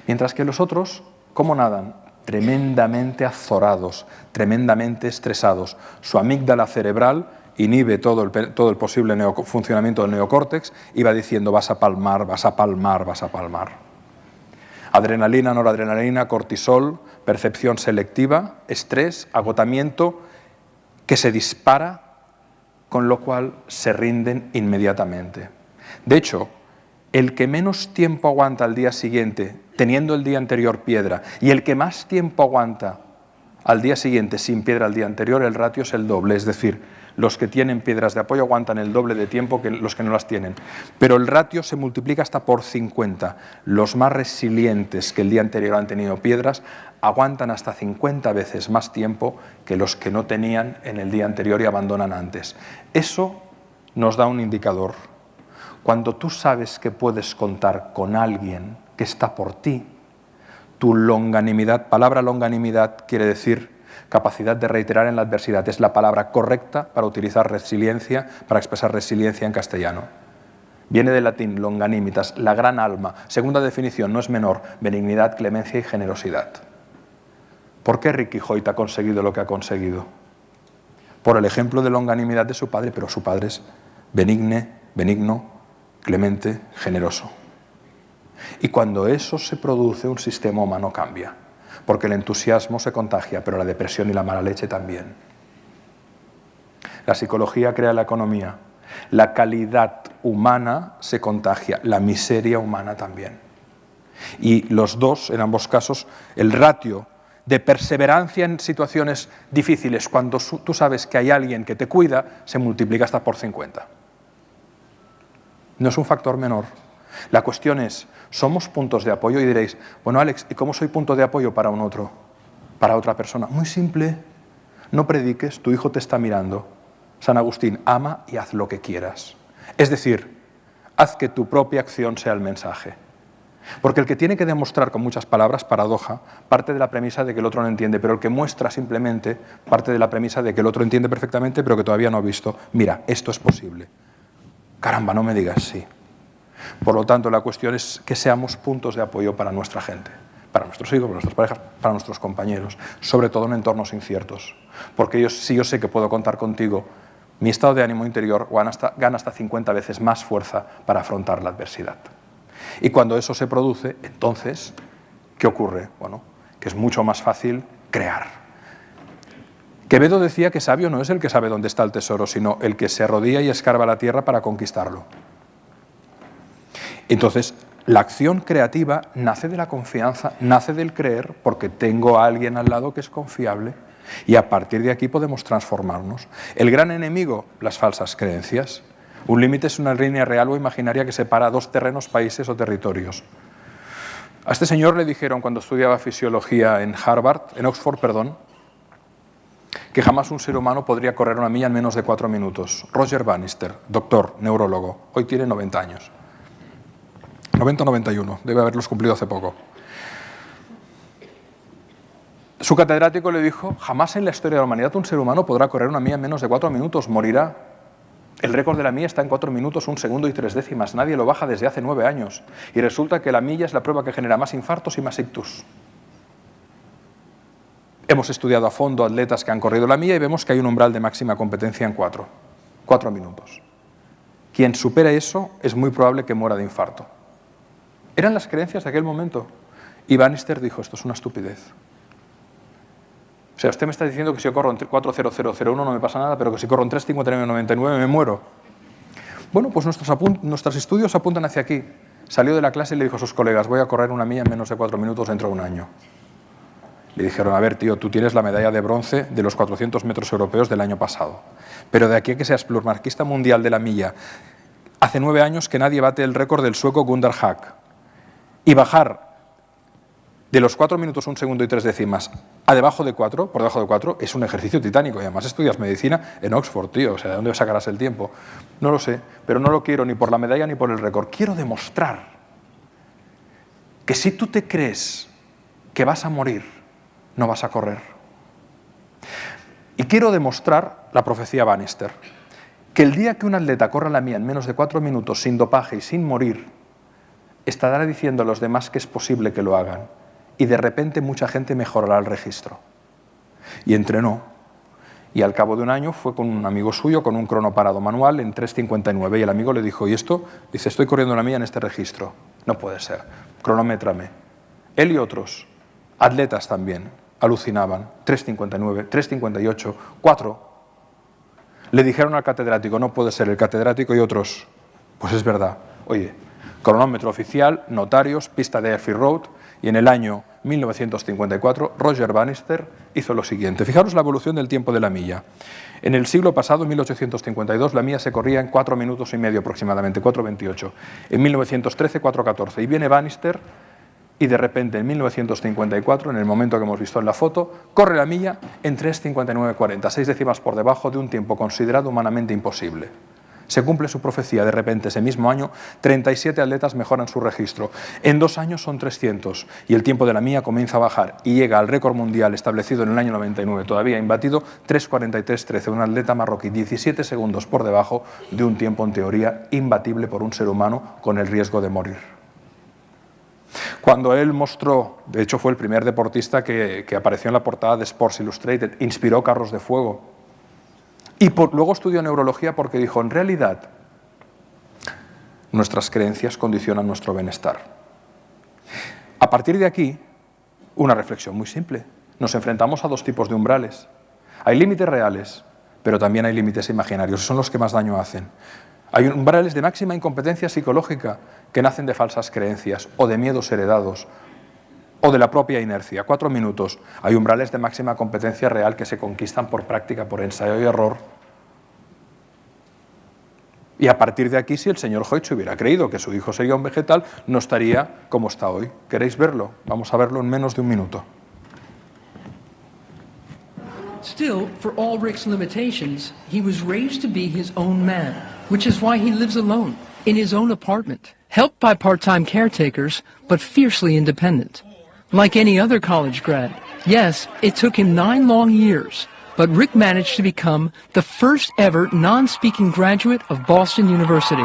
Mientras que los otros, ¿cómo nadan? Tremendamente azorados, tremendamente estresados. Su amígdala cerebral inhibe todo el posible funcionamiento del neocórtex y va diciendo vas a palmar, vas a palmar, vas a palmar. Adrenalina, noradrenalina, cortisol, percepción selectiva, estrés, agotamiento que se dispara, con lo cual se rinden inmediatamente. De hecho, el que menos tiempo aguanta al día siguiente teniendo el día anterior piedra y el que más tiempo aguanta al día siguiente sin piedra al día anterior, el ratio es el doble, es decir, los que tienen piedras de apoyo aguantan el doble de tiempo que los que no las tienen. Pero el ratio se multiplica hasta por 50. Los más resilientes que el día anterior han tenido piedras aguantan hasta 50 veces más tiempo que los que no tenían en el día anterior y abandonan antes. Eso nos da un indicador. Cuando tú sabes que puedes contar con alguien que está por ti, tu longanimidad, palabra longanimidad quiere decir capacidad de reiterar en la adversidad, es la palabra correcta para utilizar resiliencia, para expresar resiliencia en castellano. Viene del latín longanimitas, la gran alma. Segunda definición, no es menor, benignidad, clemencia y generosidad. ¿Por qué Ricky Hoyt ha conseguido lo que ha conseguido? Por el ejemplo de longanimidad de su padre, pero su padre es benigno, clemente, generoso. Y cuando eso se produce, un sistema humano cambia. Porque el entusiasmo se contagia, pero la depresión y la mala leche también. La psicología crea la economía. La calidad humana se contagia, la miseria humana también. Y los dos, en ambos casos, el ratio de perseverancia en situaciones difíciles, cuando tú sabes que hay alguien que te cuida, se multiplica hasta por 50. No es un factor menor. La cuestión es, ¿somos puntos de apoyo? Y diréis, bueno, Alex, ¿y cómo soy punto de apoyo para un otro? Para otra persona. Muy simple. No prediques, tu hijo te está mirando. San Agustín, ama y haz lo que quieras. Es decir, haz que tu propia acción sea el mensaje. Porque el que tiene que demostrar con muchas palabras, paradoja, parte de la premisa de que el otro no entiende, pero el que muestra simplemente parte de la premisa de que el otro entiende perfectamente, pero que todavía no ha visto. Mira, esto es posible. Caramba, no me digas sí. Por lo tanto, la cuestión es que seamos puntos de apoyo para nuestra gente, para nuestros hijos, para nuestras parejas, para nuestros compañeros, sobre todo en entornos inciertos. Porque si yo sé que puedo contar contigo, mi estado de ánimo interior gana hasta 50 veces más fuerza para afrontar la adversidad. Y cuando eso se produce, entonces, ¿qué ocurre? Bueno, que es mucho más fácil crear. Quevedo decía que sabio no es el que sabe dónde está el tesoro, sino el que se arrodilla y escarba la tierra para conquistarlo. Entonces, la acción creativa nace de la confianza, nace del creer, porque tengo a alguien al lado que es confiable, y a partir de aquí podemos transformarnos. El gran enemigo, las falsas creencias. Un límite es una línea real o imaginaria que separa dos terrenos, países o territorios. A este señor le dijeron cuando estudiaba fisiología en Oxford, que jamás un ser humano podría correr una milla en menos de 4 minutos. Roger Bannister, doctor, neurólogo, hoy tiene 90 años. 90 o 91, debe haberlos cumplido hace poco. Su catedrático le dijo, jamás en la historia de la humanidad un ser humano podrá correr una milla en menos de 4 minutos, morirá. El récord de la milla está en 4 minutos, 1 segundo y 3 décimas. Nadie lo baja desde hace 9 años. Y resulta que la milla es la prueba que genera más infartos y más ictus. Hemos estudiado a fondo atletas que han corrido la milla y vemos que hay un umbral de máxima competencia en 4 minutos. Quien supere eso es muy probable que muera de infarto. Eran las creencias de aquel momento. Y Bannister dijo, esto es una estupidez. O sea, usted me está diciendo que si yo corro en 4:00:01 no me pasa nada, pero que si corro en 3:59:99 me muero. Bueno, pues nuestros estudios apuntan hacia aquí. Salió de la clase y le dijo a sus colegas, voy a correr una milla en menos de 4 minutos dentro de un año. Le dijeron, a ver, tío, tú tienes la medalla de bronce de los 400 metros europeos del año pasado. Pero de aquí a que seas plurimarquista mundial de la milla, hace 9 años que nadie bate el récord del sueco Gunnar Hack. Y bajar de los 4 minutos, 1 segundo y 3 décimas a por debajo de 4, es un ejercicio titánico. Y además estudias medicina en Oxford, tío. O sea, ¿de dónde sacarás el tiempo? No lo sé, pero no lo quiero ni por la medalla ni por el récord. Quiero demostrar que si tú te crees que vas a morir, no vas a correr. Y quiero demostrar la profecía Bannister, que el día que un atleta corra la mía en menos de 4 minutos sin dopaje y sin morir, estará diciendo a los demás que es posible que lo hagan. Y de repente mucha gente mejorará el registro. Y entrenó. Y al cabo de un año fue con un amigo suyo con un crono parado manual en 3:59. Y el amigo le dijo, ¿y esto? Dice, estoy corriendo la mía en este registro. No puede ser. Cronométrame. Él y otros, atletas también, alucinaban. 3:59, 3:58, 4. Le dijeron al catedrático, no puede ser. El catedrático y otros, pues es verdad. Oye, cronómetro oficial, notarios, pista de Airfield Road. Y en el año 1954, Roger Bannister hizo lo siguiente. Fijaros la evolución del tiempo de la milla. En el siglo pasado, en 1852, la milla se corría en 4 minutos y medio aproximadamente, 4:28. En 1913, 4:14. Y viene Bannister y de repente en 1954, en el momento que hemos visto en la foto, corre la milla en 3:59:40, 6 décimas por debajo de un tiempo considerado humanamente imposible. Se cumple su profecía, de repente ese mismo año 37 atletas mejoran su registro. En 2 años son 300 y el tiempo de la milla comienza a bajar y llega al récord mundial establecido en el año 99, todavía imbatido, 3:43:13, un atleta marroquí, 17 segundos por debajo de un tiempo en teoría imbatible por un ser humano con el riesgo de morir. Cuando él mostró, de hecho fue el primer deportista que apareció en la portada de Sports Illustrated, inspiró carros de fuego. Y luego estudió neurología porque dijo, en realidad, nuestras creencias condicionan nuestro bienestar. A partir de aquí, una reflexión muy simple. Nos enfrentamos a 2 tipos de umbrales. Hay límites reales, pero también hay límites imaginarios, son los que más daño hacen. Hay umbrales de máxima incompetencia psicológica, que nacen de falsas creencias o de miedos heredados o de la propia inercia. 4 minutos. Hay umbrales de máxima competencia real que se conquistan por práctica, por ensayo y error. Y a partir de aquí, si el señor Hoyt hubiera creído que su hijo sería un vegetal, no estaría como está hoy. ¿Queréis verlo? Vamos a verlo en menos de un minuto. Still, for all Rick's limitations, he was raised to be his own man, which is why he lives alone, in his own apartment, helped by part-time caretakers, but fiercely independent. Like any other college grad, yes, it took him 9 long years, but Rick managed to become the first ever non-speaking graduate of Boston University.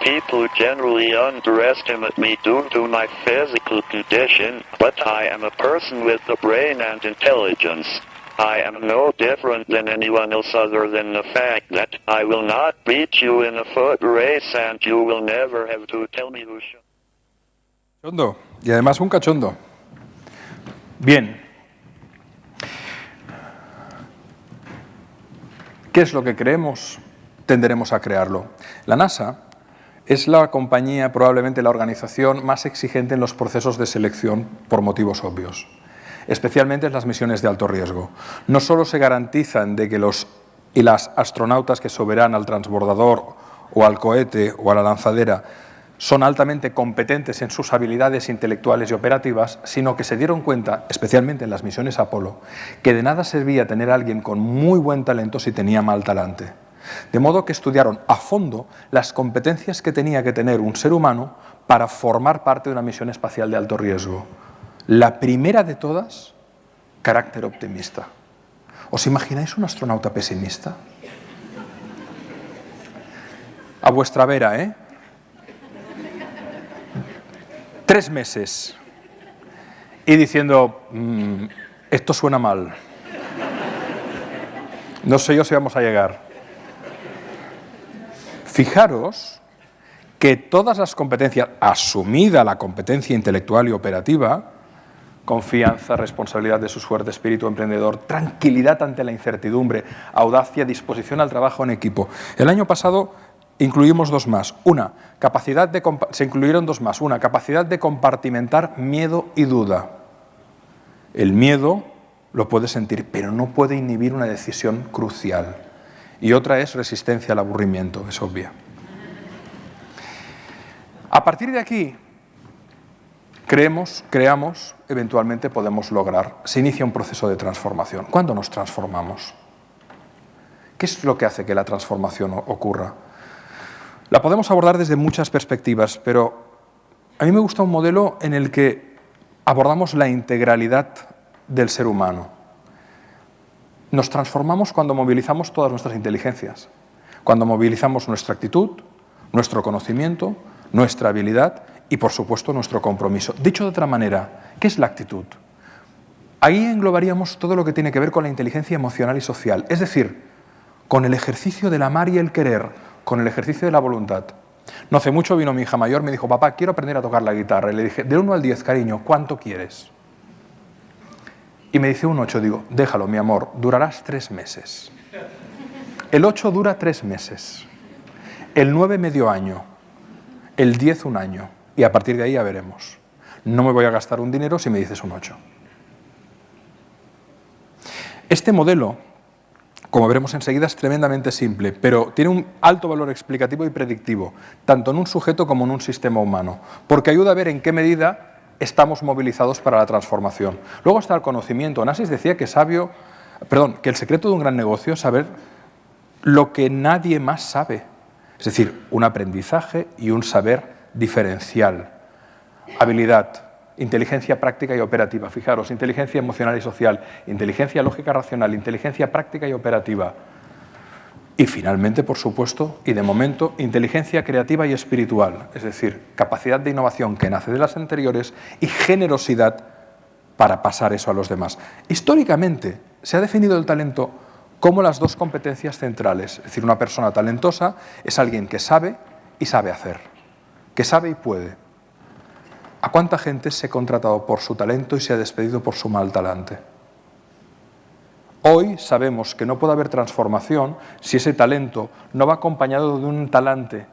People generally underestimate me due to my physical condition, but I am a person with the brain and intelligence. I am no different than anyone else other than the fact that I will not beat you in a foot race and you will never have to tell me who should. Cachondo, y además un cachondo. Bien. ¿Qué es lo que creemos? Tenderemos a crearlo. La NASA es la compañía, probablemente la organización más exigente en los procesos de selección por motivos obvios, especialmente en las misiones de alto riesgo. No solo se garantizan de que los y las astronautas que subirán al transbordador o al cohete o a la lanzadera son altamente competentes en sus habilidades intelectuales y operativas, sino que se dieron cuenta, especialmente en las misiones Apolo, que de nada servía tener a alguien con muy buen talento si tenía mal talante. De modo que estudiaron a fondo las competencias que tenía que tener un ser humano para formar parte de una misión espacial de alto riesgo. La primera de todas, carácter optimista. ¿Os imagináis un astronauta pesimista? A vuestra vera, ¿eh? 3 meses y diciendo, esto suena mal, no sé yo si vamos a llegar. Fijaros que todas las competencias, asumida la competencia intelectual y operativa, confianza, responsabilidad de su suerte, espíritu emprendedor, tranquilidad ante la incertidumbre, audacia, disposición al trabajo en equipo. El año pasado incluimos 2 más. Se incluyeron 2 más. Una, capacidad de compartimentar miedo y duda. El miedo lo puede sentir, pero no puede inhibir una decisión crucial. Y otra es resistencia al aburrimiento, es obvia. A partir de aquí, creamos, eventualmente podemos lograr. Se inicia un proceso de transformación. ¿Cuándo nos transformamos? ¿Qué es lo que hace que la transformación ocurra? La podemos abordar desde muchas perspectivas, pero a mí me gusta un modelo en el que abordamos la integralidad del ser humano. Nos transformamos cuando movilizamos todas nuestras inteligencias, cuando movilizamos nuestra actitud, nuestro conocimiento, nuestra habilidad y, por supuesto, nuestro compromiso. Dicho de otra manera, ¿qué es la actitud? Ahí englobaríamos todo lo que tiene que ver con la inteligencia emocional y social, es decir, con el ejercicio del amar y el querer, con el ejercicio de la voluntad. No hace mucho vino mi hija mayor, me dijo, papá, quiero aprender a tocar la guitarra. Y le dije, del 1 al 10, cariño, ¿cuánto quieres? Y me dice un 8, digo, déjalo, mi amor, durarás 3 meses. El 8 dura 3 meses, el 9 medio año, el 10 un año, y a partir de ahí ya veremos. No me voy a gastar un dinero si me dices un 8. Este modelo, como veremos enseguida, es tremendamente simple, pero tiene un alto valor explicativo y predictivo, tanto en un sujeto como en un sistema humano, porque ayuda a ver en qué medida estamos movilizados para la transformación. Luego está el conocimiento. Onassis decía que el secreto de un gran negocio es saber lo que nadie más sabe, es decir, un aprendizaje y un saber diferencial, habilidad, inteligencia práctica y operativa. Fijaros, inteligencia emocional y social, inteligencia lógica racional, inteligencia práctica y operativa. Y finalmente, por supuesto, y de momento, inteligencia creativa y espiritual, es decir, capacidad de innovación que nace de las anteriores y generosidad para pasar eso a los demás. Históricamente se ha definido el talento como las 2 competencias centrales, es decir, una persona talentosa es alguien que sabe y sabe hacer, que sabe y puede. ¿A cuánta gente se ha contratado por su talento y se ha despedido por su mal talante? Hoy sabemos que no puede haber transformación si ese talento no va acompañado de un talante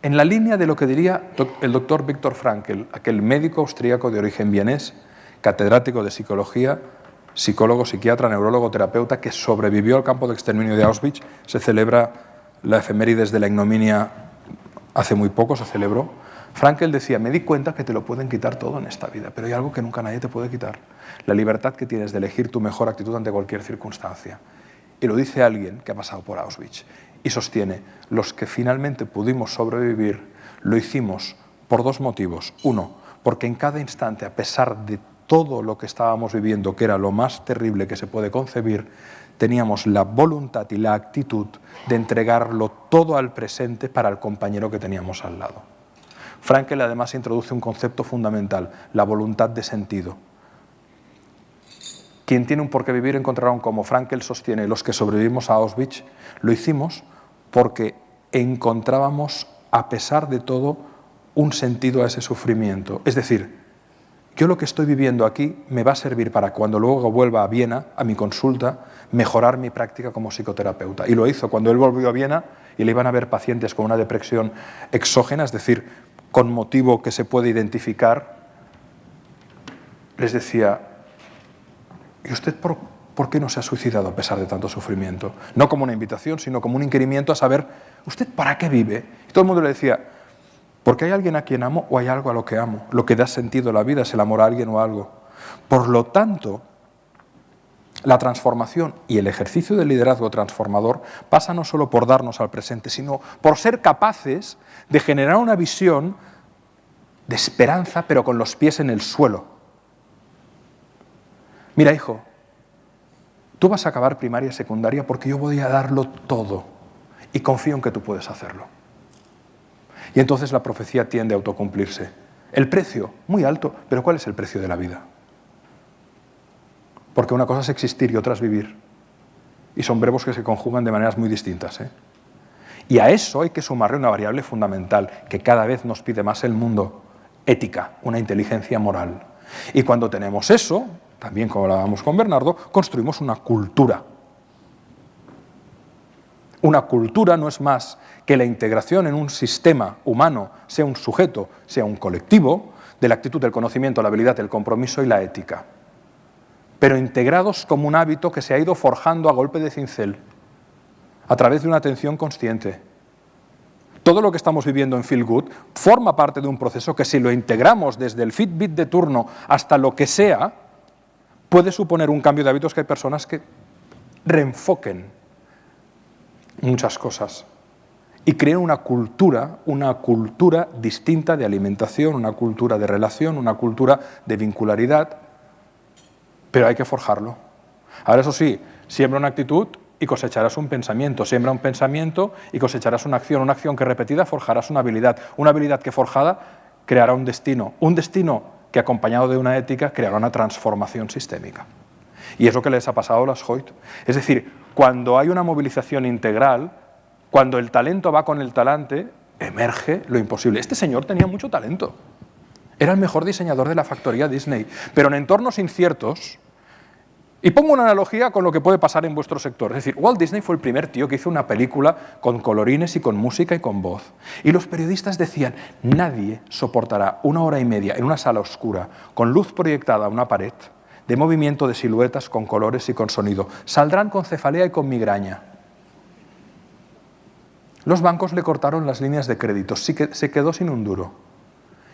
en la línea de lo que diría el doctor Viktor Frankl, aquel médico austríaco de origen vienés, catedrático de psicología, psicólogo, psiquiatra, neurólogo, terapeuta, que sobrevivió al campo de exterminio de Auschwitz. Se celebra la efemérides de la ignominia hace muy poco, se celebró. Frankl decía, me di cuenta que te lo pueden quitar todo en esta vida, pero hay algo que nunca nadie te puede quitar, la libertad que tienes de elegir tu mejor actitud ante cualquier circunstancia. Y lo dice alguien que ha pasado por Auschwitz y sostiene, los que finalmente pudimos sobrevivir lo hicimos por dos motivos. Uno, porque en cada instante, a pesar de todo lo que estábamos viviendo, que era lo más terrible que se puede concebir, teníamos la voluntad y la actitud de entregarlo todo al presente para el compañero que teníamos al lado. Frankl además introduce un concepto fundamental, la voluntad de sentido. Quien tiene un porqué vivir encontrará un cómo. Frankl sostiene, los que sobrevivimos a Auschwitz lo hicimos porque encontrábamos, a pesar de todo, un sentido a ese sufrimiento. Es decir, yo lo que estoy viviendo aquí me va a servir para cuando luego vuelva a Viena, a mi consulta, mejorar mi práctica como psicoterapeuta. Y lo hizo cuando él volvió a Viena y le iban a ver pacientes con una depresión exógena, es decir, con motivo que se puede identificar. Les decía, ¿y usted por qué no se ha suicidado a pesar de tanto sufrimiento? No como una invitación, sino como un inquirimiento a saber, ¿usted para qué vive? Y todo el mundo le decía, porque hay alguien a quien amo o hay algo a lo que amo. Lo que da sentido a la vida es el amor a alguien o a algo. Por lo tanto, la transformación y el ejercicio del liderazgo transformador pasa no solo por darnos al presente, sino por ser capaces de generar una visión de esperanza, pero con los pies en el suelo. Mira, hijo, tú vas a acabar primaria y secundaria porque yo voy a darlo todo y confío en que tú puedes hacerlo. Y entonces la profecía tiende a autocumplirse. El precio, muy alto, pero ¿cuál es el precio de la vida? Porque una cosa es existir y otra es vivir. Y son verbos que se conjugan de maneras muy distintas, ¿eh? Y a eso hay que sumarle una variable fundamental que cada vez nos pide más el mundo, ética, una inteligencia moral. Y cuando tenemos eso, también como hablábamos con Bernardo, construimos una cultura. Una cultura no es más que la integración en un sistema humano, sea un sujeto, sea un colectivo, de la actitud, del conocimiento, la habilidad, el compromiso y la ética. Pero integrados como un hábito que se ha ido forjando a golpe de cincel, a través de una atención consciente. Todo lo que estamos viviendo en Feel Good forma parte de un proceso que si lo integramos desde el Fitbit de turno hasta lo que sea, puede suponer un cambio de hábitos que hay personas que reenfoquen muchas cosas y creen una cultura distinta de alimentación, una cultura de relación, una cultura de vincularidad, pero hay que forjarlo. Ahora, eso sí, siembra una actitud y cosecharás un pensamiento, siembra un pensamiento y cosecharás una acción que repetida forjarás una habilidad que forjada creará un destino que acompañado de una ética creará una transformación sistémica. Y es lo que les ha pasado a las Hoyt. Es decir, cuando hay una movilización integral, cuando el talento va con el talante, emerge lo imposible. Este señor tenía mucho talento. Era el mejor diseñador de la factoría Disney, pero en entornos inciertos. Y pongo una analogía con lo que puede pasar en vuestro sector. Es decir, Walt Disney fue el primer tío que hizo una película con colorines y con música y con voz. Y los periodistas decían, nadie soportará 1 hora y media en una sala oscura, con luz proyectada a una pared, de movimiento de siluetas con colores y con sonido. Saldrán con cefalea y con migraña. Los bancos le cortaron las líneas de crédito, se quedó sin un duro.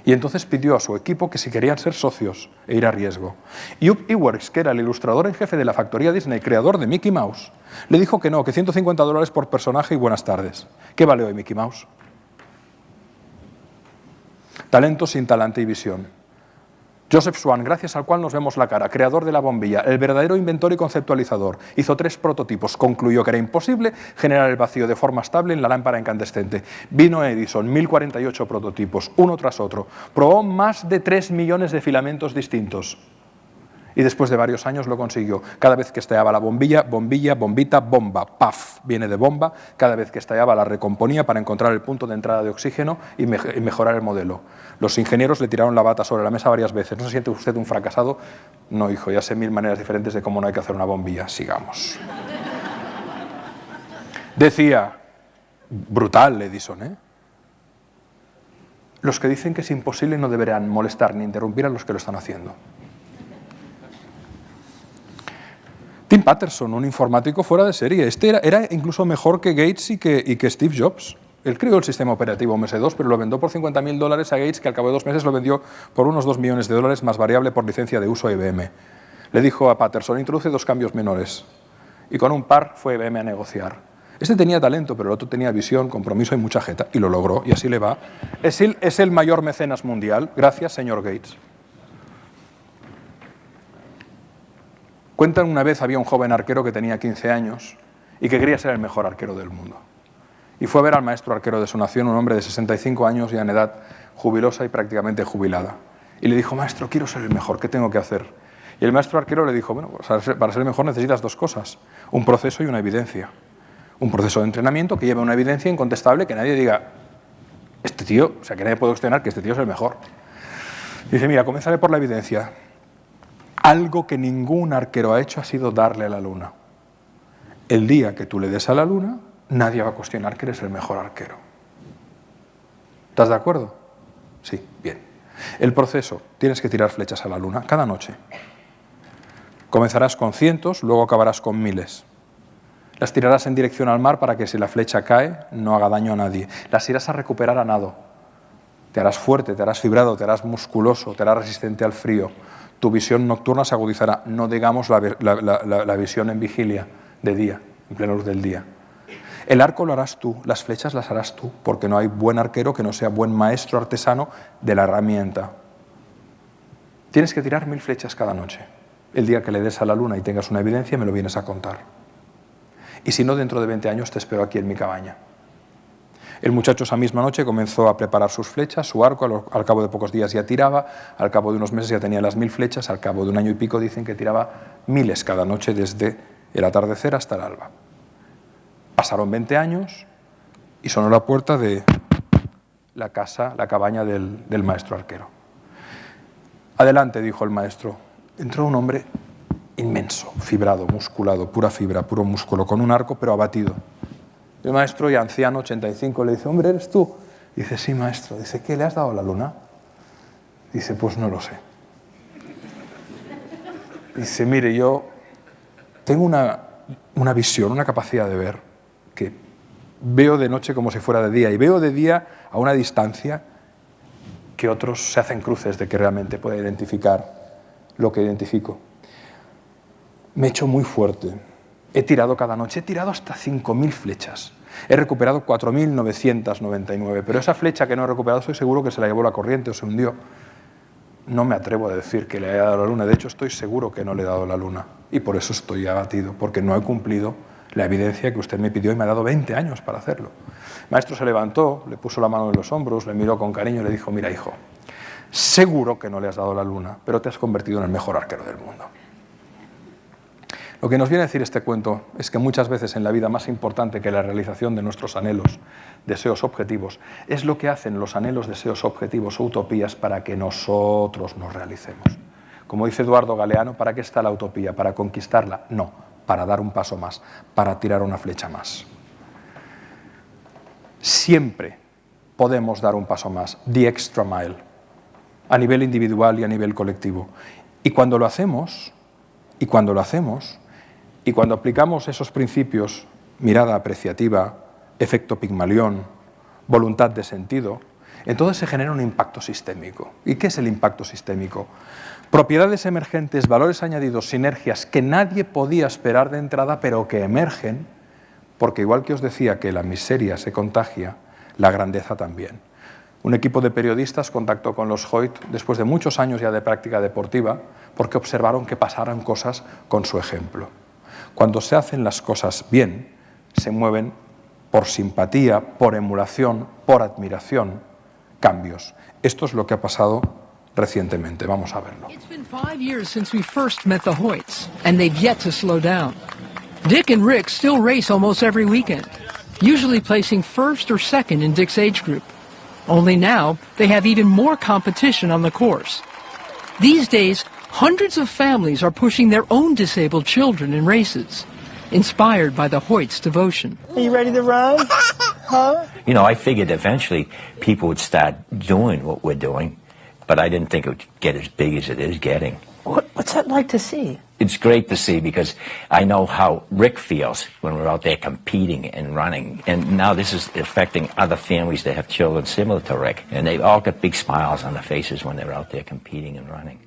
Y entonces pidió a su equipo que si querían ser socios e ir a riesgo. Y Hugh Iwerks, que era el ilustrador en jefe de la factoría Disney, creador de Mickey Mouse, le dijo que no, que $150 por personaje y buenas tardes. ¿Qué vale hoy Mickey Mouse? Talento sin talante y visión. Joseph Swan, gracias al cual nos vemos la cara, creador de la bombilla, el verdadero inventor y conceptualizador, hizo 3 prototipos, concluyó que era imposible generar el vacío de forma estable en la lámpara incandescente. Vino Edison, 1048 prototipos, uno tras otro, probó más de 3 millones de filamentos distintos y después de varios años lo consiguió. Cada vez que estallaba la bombilla, bombilla, bombita, bomba, paf, viene de bomba, cada vez que estallaba la recomponía para encontrar el punto de entrada de oxígeno y mejorar el modelo. Los ingenieros le tiraron la bata sobre la mesa varias veces. ¿No se siente usted un fracasado? No, hijo, ya sé 1000 maneras diferentes de cómo no hay que hacer una bombilla. Sigamos. Decía, brutal Edison, ¿eh? Los que dicen que es imposible no deberán molestar ni interrumpir a los que lo están haciendo. Tim Patterson, un informático fuera de serie. Este era incluso mejor que Gates y que Steve Jobs. Él creó el sistema operativo MS-2, pero lo vendió por $50.000 a Gates, que al cabo de 2 meses lo vendió por unos $2 millones más variable por licencia de uso a IBM. Le dijo a Patterson, introduce 2 cambios menores. Y con un par fue IBM a negociar. Este tenía talento, pero el otro tenía visión, compromiso y mucha jeta, y lo logró, y así le va. Es el mayor mecenas mundial. Gracias, señor Gates. Cuentan una vez había un joven arquero que tenía 15 años y que quería ser el mejor arquero del mundo. Y fue a ver al maestro arquero de su nación, un hombre de 65 años ya en edad jubilosa y prácticamente jubilada. Y le dijo, maestro, quiero ser el mejor, ¿qué tengo que hacer? Y el maestro arquero le dijo, bueno, para ser el mejor necesitas 2 cosas, un proceso y una evidencia. Un proceso de entrenamiento que lleve una evidencia incontestable, que nadie diga, este tío, o sea, que nadie puede cuestionar que este tío es el mejor. Dice, mira, comenzaré por la evidencia. Algo que ningún arquero ha hecho ha sido darle a la luna. El día que tú le des a la luna, nadie va a cuestionar que eres el mejor arquero. ¿Estás de acuerdo? Sí, bien. El proceso, tienes que tirar flechas a la luna cada noche. Comenzarás con cientos, luego acabarás con miles. Las tirarás en dirección al mar para que si la flecha cae no haga daño a nadie. Las irás a recuperar a nado. Te harás fuerte, te harás fibrado, te harás musculoso, te harás resistente al frío. Tu visión nocturna se agudizará, no digamos la visión en vigilia de día, en plena luz del día. El arco lo harás tú, las flechas las harás tú, porque no hay buen arquero que no sea buen maestro artesano de la herramienta. Tienes que tirar 1000 flechas cada noche. El día que le des a la luna y tengas una evidencia me lo vienes a contar. Y si no, dentro de 20 años te espero aquí en mi cabaña. El muchacho esa misma noche comenzó a preparar sus flechas, su arco, al cabo de pocos días ya tiraba, al cabo de unos meses ya tenía las 1000 flechas, al cabo de 1 año y pico dicen que tiraba miles cada noche desde el atardecer hasta el alba. Pasaron 20 años y sonó la puerta de la casa, la cabaña del maestro arquero. Adelante, dijo el maestro. Entró un hombre inmenso, fibrado, musculado, pura fibra, puro músculo, con un arco pero abatido. El maestro, ya anciano, 85, le dice, hombre, ¿eres tú? Dice, sí, maestro. Dice, ¿qué, le has dado la luna? Dice, pues no lo sé. Dice, mire, yo tengo una visión, una capacidad de ver, que veo de noche como si fuera de día, y veo de día a una distancia que otros se hacen cruces de que realmente pueda identificar lo que identifico. Me he hecho muy fuerte. He tirado cada noche, he tirado hasta 5.000 flechas. He recuperado 4.999, pero esa flecha que no he recuperado estoy seguro que se la llevó la corriente o se hundió. No me atrevo a decir que le haya dado la luna, de hecho estoy seguro que no le he dado la luna y por eso estoy abatido, porque no he cumplido la evidencia que usted me pidió y me ha dado 20 años para hacerlo. El maestro se levantó, le puso la mano en los hombros, le miró con cariño y le dijo, mira hijo, seguro que no le has dado la luna, pero te has convertido en el mejor arquero del mundo. Lo que nos viene a decir este cuento es que muchas veces en la vida más importante que la realización de nuestros anhelos, deseos, objetivos, es lo que hacen los anhelos, deseos, objetivos o utopías para que nosotros nos realicemos. Como dice Eduardo Galeano, ¿para qué está la utopía? ¿Para conquistarla? No, para dar un paso más, para tirar una flecha más. Siempre podemos dar un paso más, the extra mile, a nivel individual y a nivel colectivo. Y cuando lo hacemos, y cuando aplicamos esos principios, mirada apreciativa, efecto Pigmalión, voluntad de sentido, entonces se genera un impacto sistémico. ¿Y qué es el impacto sistémico? Propiedades emergentes, valores añadidos, sinergias que nadie podía esperar de entrada, pero que emergen, porque igual que os decía que la miseria se contagia, la grandeza también. Un equipo de periodistas contactó con los Hoyt después de muchos años ya de práctica deportiva, porque observaron que pasaran cosas con su ejemplo. Cuando se hacen las cosas bien, se mueven por simpatía, por emulación, por admiración, cambios. Esto es lo que ha pasado recientemente. Vamos a verlo. It's been 5 years since we first met the Hoyts, and they've yet to slow down. Dick and Rick still race almost every weekend, usually placing first or second in Dick's age group. Only now, they have even more competition on the course. These days, hundreds of families are pushing their own disabled children in races, inspired by the Hoyts' devotion. Are you ready to run? You know, I figured eventually people would start doing what we're doing, but I didn't think it would get as big as it is getting. What's that like to see? It's great to see because I know how Rick feels when we're out there competing and running. And now this is affecting other families that have children similar to Rick. And they've all got big smiles on their faces when they're out there competing and running.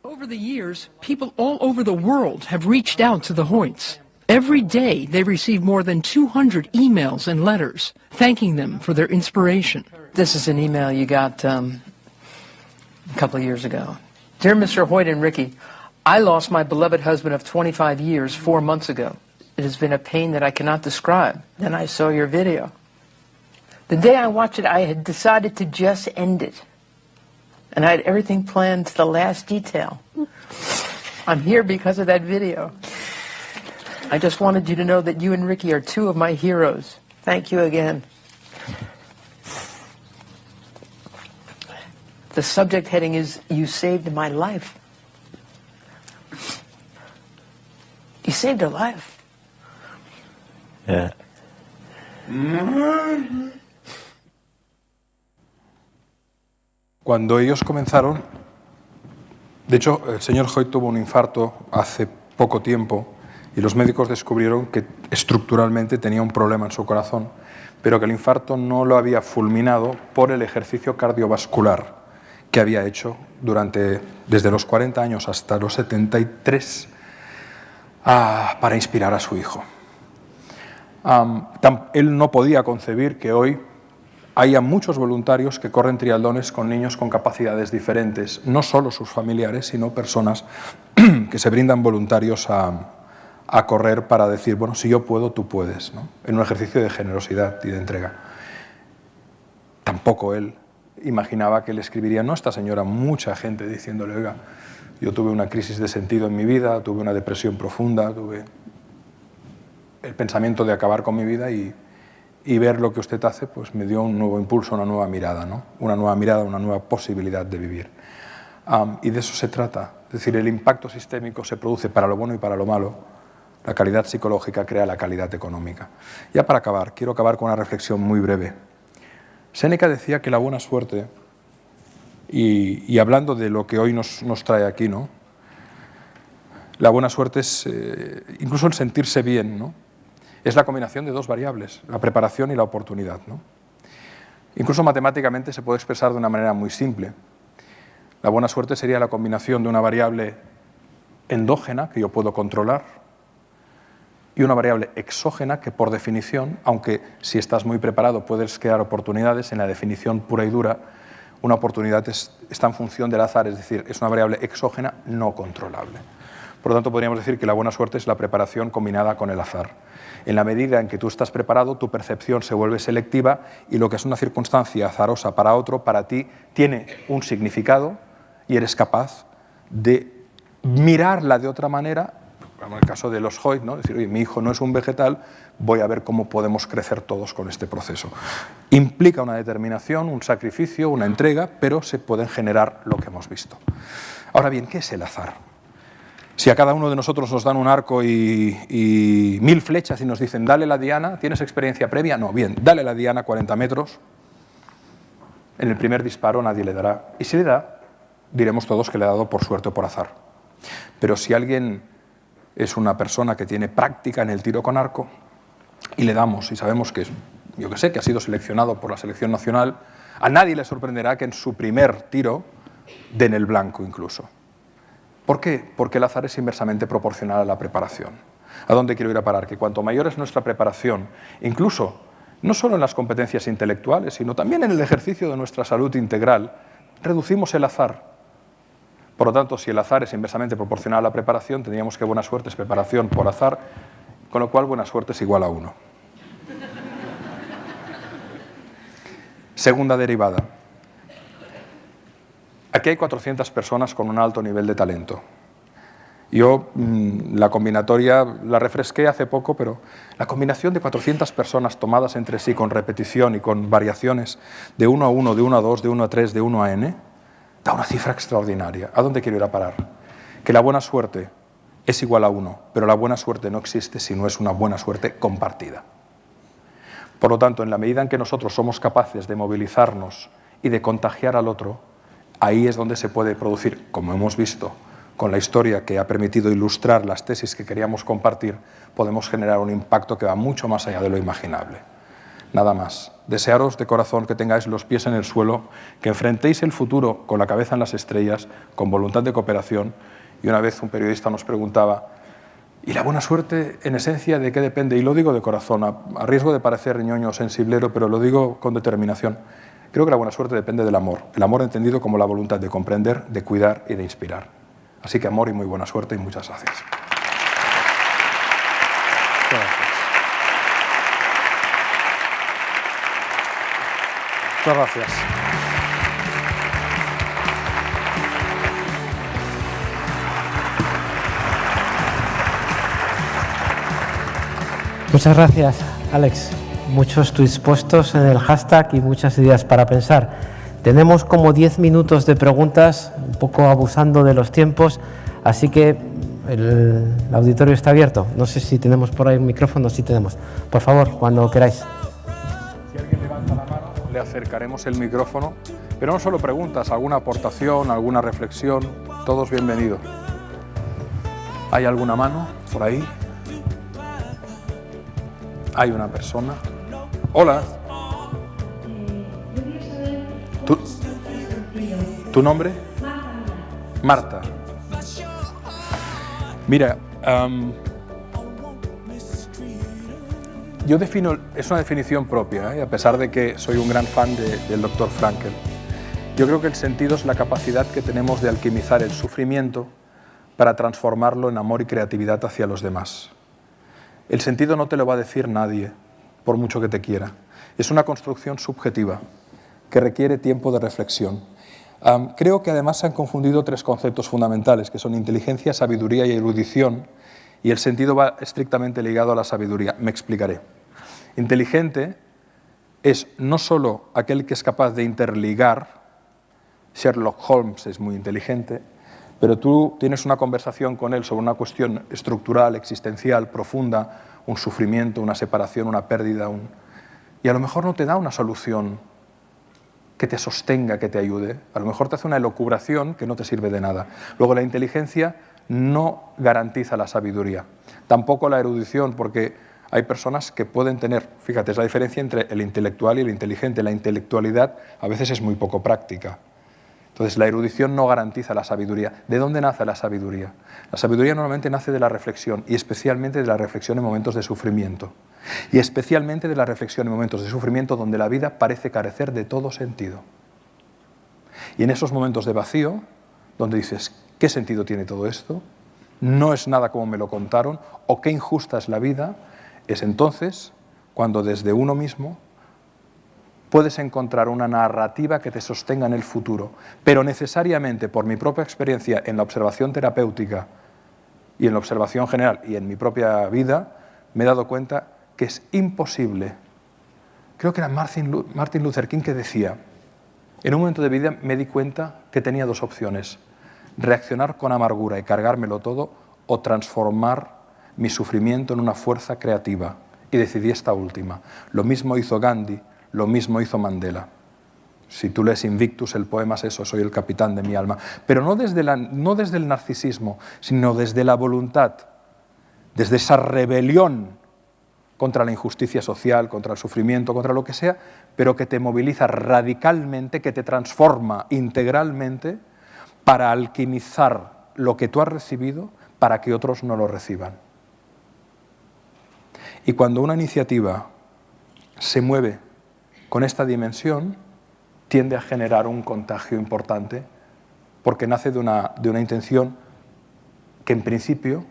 Over the years, people all over the world have reached out to the Hoyts. Every day, they receive more than 200 emails and letters thanking them for their inspiration. This is an email you got a couple of years ago. Dear Mr. Hoyt and Ricky, I lost my beloved husband of 25 years 4 months ago. It has been a pain that I cannot describe. Then I saw your video. The day I watched it, I had decided to just end it. And I had everything planned to the last detail. I'm here because of that video. I just wanted you to know that you and Ricky are two of my heroes. Thank you again. The subject heading is, You Saved My Life. You saved her life. Yeah. Cuando ellos comenzaron, de hecho, el señor Hoyt tuvo un infarto hace poco tiempo y los médicos descubrieron que estructuralmente tenía un problema en su corazón, pero que el infarto no lo había fulminado por el ejercicio cardiovascular que había hecho desde los 40 años hasta los 73 para inspirar a su hijo. Él no podía concebir que hoy haya muchos voluntarios que corren triatlones con niños con capacidades diferentes, no solo sus familiares, sino personas que se brindan voluntarios a correr para decir, bueno, si yo puedo, tú puedes, ¿no? En un ejercicio de generosidad y de entrega. Tampoco él imaginaba que le escribiría, no, esta señora, mucha gente diciéndole, oiga, yo tuve una crisis de sentido en mi vida, tuve una depresión profunda, tuve el pensamiento de acabar con mi vida y ver lo que usted hace pues me dio un nuevo impulso, una nueva mirada, ¿no? Una nueva mirada, una nueva posibilidad de vivir. Y de eso se trata. Es decir, el impacto sistémico se produce para lo bueno y para lo malo. La calidad psicológica crea la calidad económica. Ya para acabar, quiero acabar con una reflexión muy breve. Séneca decía que la buena suerte, y hablando de lo que hoy nos trae aquí, ¿no? La buena suerte es incluso el sentirse bien, ¿no? Es la combinación de dos variables, la preparación y la oportunidad, ¿no? Incluso matemáticamente se puede expresar de una manera muy simple. La buena suerte sería la combinación de una variable endógena, que yo puedo controlar, y una variable exógena que, por definición, aunque si estás muy preparado puedes crear oportunidades, en la definición pura y dura, una oportunidad está en función del azar, es decir, es una variable exógena no controlable. Por lo tanto, podríamos decir que la buena suerte es la preparación combinada con el azar. En la medida en que tú estás preparado, tu percepción se vuelve selectiva y lo que es una circunstancia azarosa para otro, para ti, tiene un significado y eres capaz de mirarla de otra manera, como en el caso de los Hoyt, ¿no? Decir, oye, mi hijo no es un vegetal, voy a ver cómo podemos crecer todos con este proceso. Implica una determinación, un sacrificio, una entrega, pero se pueden generar lo que hemos visto. Ahora bien, ¿qué es el azar? Si a cada uno de nosotros nos dan un arco y 1000 flechas y nos dicen, dale la diana, ¿tienes experiencia previa? No, bien, dale la diana 40 metros. En el primer disparo nadie le dará. Y si le da, diremos todos que le ha dado por suerte o por azar. Pero si alguien es una persona que tiene práctica en el tiro con arco y le damos y sabemos que, yo que sé, que ha sido seleccionado por la selección nacional, a nadie le sorprenderá que en su primer tiro den el blanco incluso. ¿Por qué? Porque el azar es inversamente proporcional a la preparación. ¿A dónde quiero ir a parar? Que cuanto mayor es nuestra preparación, incluso no solo en las competencias intelectuales, sino también en el ejercicio de nuestra salud integral, reducimos el azar. Por lo tanto, si el azar es inversamente proporcional a la preparación, tendríamos que buena suerte es preparación por azar, con lo cual buena suerte es igual a 1. Segunda derivada. Aquí hay 400 personas con un alto nivel de talento. Yo la combinatoria la refresqué hace poco, pero la combinación de 400 personas tomadas entre sí con repetición y con variaciones de 1 a 1, de 1 a 2, de 1 a 3, de 1 a n, da una cifra extraordinaria. ¿A dónde quiero ir a parar? Que la buena suerte es igual a 1, pero la buena suerte no existe si no es una buena suerte compartida. Por lo tanto, en la medida en que nosotros somos capaces de movilizarnos y de contagiar al otro, ahí es donde se puede producir, como hemos visto con la historia que ha permitido ilustrar las tesis que queríamos compartir, podemos generar un impacto que va mucho más allá de lo imaginable. Nada más. Desearos de corazón que tengáis los pies en el suelo, que enfrentéis el futuro con la cabeza en las estrellas, con voluntad de cooperación. Y una vez un periodista nos preguntaba, ¿y la buena suerte, en esencia, de qué depende? Y lo digo de corazón, a riesgo de parecer ñoño o sensiblero, pero lo digo con determinación. Creo que la buena suerte depende del amor. El amor entendido como la voluntad de comprender, de cuidar y de inspirar. Así que amor y muy buena suerte y muchas gracias. Muchas gracias. Muchas gracias, Alex. Muchos tweets puestos en el hashtag y muchas ideas para pensar. Tenemos como 10 minutos de preguntas, un poco abusando de los tiempos, así que el auditorio está abierto. No sé si tenemos por ahí un micrófono, sí tenemos. Por favor, cuando queráis. Si alguien levanta la mano, le acercaremos el micrófono. Pero no solo preguntas, alguna aportación, alguna reflexión, todos bienvenidos. ¿Hay alguna mano por ahí? Hay una persona. Hola. ¿Tu nombre? Marta. Mira, yo defino, es una definición propia, a pesar de que soy un gran fan del Dr. Frankl. Yo creo que el sentido es la capacidad que tenemos de alquimizar el sufrimiento para transformarlo en amor y creatividad hacia los demás. El sentido no te lo va a decir nadie, por mucho que te quiera. Es una construcción subjetiva que requiere tiempo de reflexión. Creo que además se han confundido tres conceptos fundamentales, que son inteligencia, sabiduría y erudición, y el sentido va estrictamente ligado a la sabiduría. Me explicaré. Inteligente es no solo aquel que es capaz de interligar, Sherlock Holmes es muy inteligente, pero tú tienes una conversación con él sobre una cuestión estructural, existencial, profunda, un sufrimiento, una separación, una pérdida, y a lo mejor no te da una solución que te sostenga, que te ayude. A lo mejor te hace una elucubración que no te sirve de nada. Luego, la inteligencia no garantiza la sabiduría, tampoco la erudición, porque hay personas que pueden tener, fíjate, es la diferencia entre el intelectual y el inteligente. La intelectualidad a veces es muy poco práctica. Entonces, la erudición no garantiza la sabiduría. ¿De dónde nace la sabiduría? La sabiduría normalmente nace de la reflexión, y especialmente de la reflexión en momentos de sufrimiento. Y especialmente de la reflexión en momentos de sufrimiento donde la vida parece carecer de todo sentido. Y en esos momentos de vacío, donde dices, ¿qué sentido tiene todo esto? No es nada como me lo contaron, o qué injusta es la vida, es entonces cuando desde uno mismo puedes encontrar una narrativa que te sostenga en el futuro. Pero necesariamente, por mi propia experiencia en la observación terapéutica y en la observación general y en mi propia vida, me he dado cuenta que es imposible. Creo que era Martin Luther King que decía, en un momento de vida me di cuenta que tenía dos opciones, reaccionar con amargura y cargármelo todo, o transformar mi sufrimiento en una fuerza creativa. Y decidí esta última. Lo mismo hizo Gandhi, lo mismo hizo Mandela. Si tú lees Invictus, el poema es eso, soy el capitán de mi alma. Pero no desde el narcisismo, sino desde la voluntad, desde esa rebelión contra la injusticia social, contra el sufrimiento, contra lo que sea, pero que te moviliza radicalmente, que te transforma integralmente para alquimizar lo que tú has recibido para que otros no lo reciban. Y cuando una iniciativa se mueve con esta dimensión, tiende a generar un contagio importante, porque nace de una intención que en principio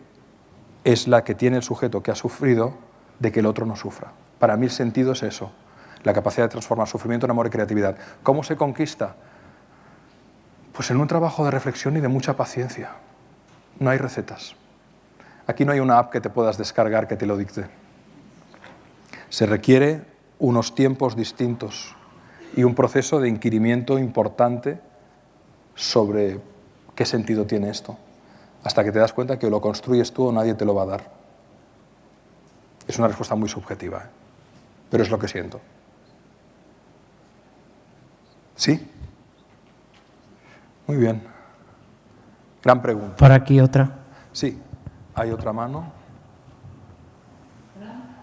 es la que tiene el sujeto que ha sufrido, de que el otro no sufra. Para mí el sentido es eso, la capacidad de transformar sufrimiento en amor y creatividad. ¿Cómo se conquista? Pues en un trabajo de reflexión y de mucha paciencia. No hay recetas. Aquí no hay una app que te puedas descargar que te lo dicte. Se requiere unos tiempos distintos y un proceso de inquirimiento importante sobre qué sentido tiene esto, hasta que te das cuenta que o lo construyes tú o nadie te lo va a dar. Es una respuesta muy subjetiva, ¿eh? pero es lo que siento. ¿Sí? Muy bien. Gran pregunta. Por aquí otra. Sí, hay otra mano.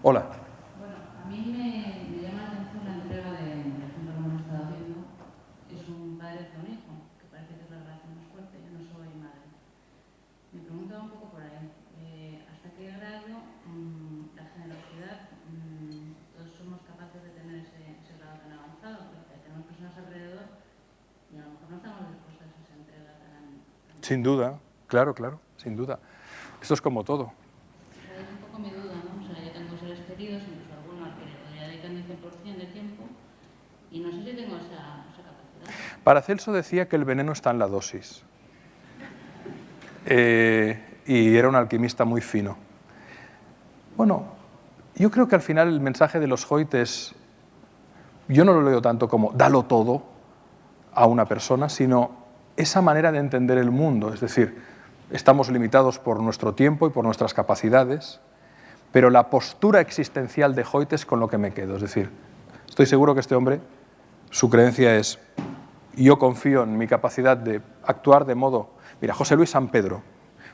Hola. Bueno, a mí me llama la atención la entrega de, por ejemplo, lo que hemos estado viendo, es un padre con un hijo, que parece que es la relación más fuerte. Yo no soy madre. Me pregunto un poco por ahí, ¿hasta qué grado la generosidad, todos somos capaces de tener ese grado tan avanzado? Porque tenemos personas alrededor y a lo mejor no estamos dispuestos a esa entrega tan... Sin duda, claro, sin duda. Esto es como todo. Es un poco mi duda, ¿no? O sea, yo tengo seres queridos, incluso algunos que le podría dedicar mi 100% de tiempo, y no sé si tengo esa capacidad. Paracelso decía que el veneno está en la dosis. Y era un alquimista muy fino. Bueno, yo creo que al final el mensaje de los Hoyt es, yo no lo leo tanto como dalo todo a una persona, sino esa manera de entender el mundo. Es decir, estamos limitados por nuestro tiempo y por nuestras capacidades, pero la postura existencial de Hoyt es con lo que me quedo. Es decir, estoy seguro que este hombre, su creencia es, yo confío en mi capacidad de actuar de modo... Mira, José Luis San Pedro,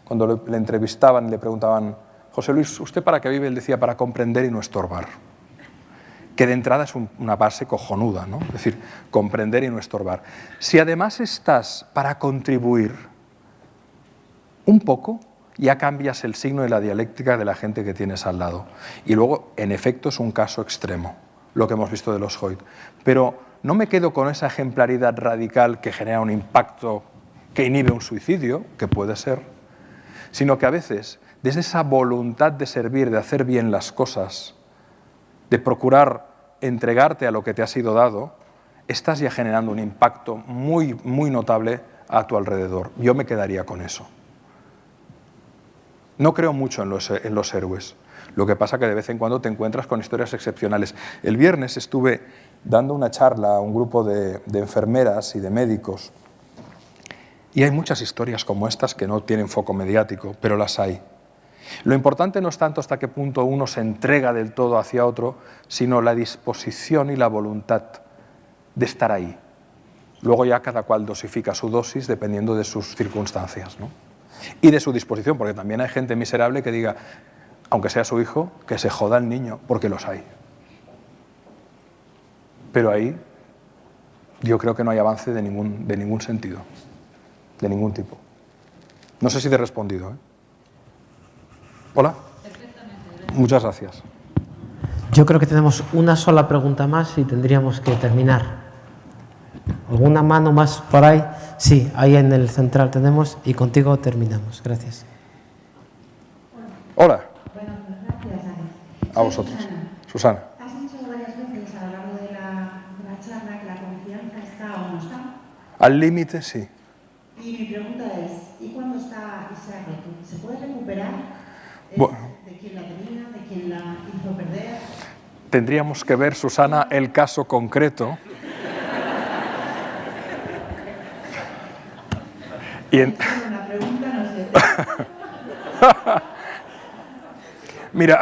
cuando le entrevistaban, le preguntaban, José Luis, ¿usted para qué vive? Él decía, para comprender y no estorbar. Que de entrada es una base cojonuda, ¿no? Es decir, comprender y no estorbar. Si además estás para contribuir un poco, ya cambias el signo de la dialéctica de la gente que tienes al lado. Y luego, en efecto, es un caso extremo, lo que hemos visto de los Hoyt. Pero no me quedo con esa ejemplaridad radical que genera un impacto que inhibe un suicidio, que puede ser, sino que a veces, desde esa voluntad de servir, de hacer bien las cosas, de procurar entregarte a lo que te ha sido dado, estás ya generando un impacto muy, muy notable a tu alrededor. Yo me quedaría con eso. No creo mucho en los héroes. Lo que pasa es que de vez en cuando te encuentras con historias excepcionales. El viernes estuve dando una charla a un grupo de enfermeras y de médicos, y hay muchas historias como estas que no tienen foco mediático, pero las hay. Lo importante no es tanto hasta qué punto uno se entrega del todo hacia otro, sino la disposición y la voluntad de estar ahí. Luego ya cada cual dosifica su dosis dependiendo de sus circunstancias, ¿no? Y de su disposición, porque también hay gente miserable que diga, aunque sea su hijo, que se joda el niño, porque los hay. Pero ahí yo creo que no hay avance de ningún sentido, de ningún tipo. No sé si te he respondido, ¿eh? ¿Hola? Muchas gracias. Yo creo que tenemos una sola pregunta más y tendríamos que terminar. ¿Alguna mano más por ahí? Sí, ahí en el central tenemos y contigo terminamos. Gracias. Hola. Bueno, pues gracias, Alex. A vosotros. Susana. Has dicho varias veces a lo largo de la charla que la confianza está o no está. Al límite, sí. Y mi pregunta es, ¿y cuándo está y se ha roto? ¿Se puede recuperar? Bueno. ¿De quién la tenía? ¿De quién la hizo perder? Tendríamos que ver, Susana, el caso concreto. Una pregunta, no sé. Mira,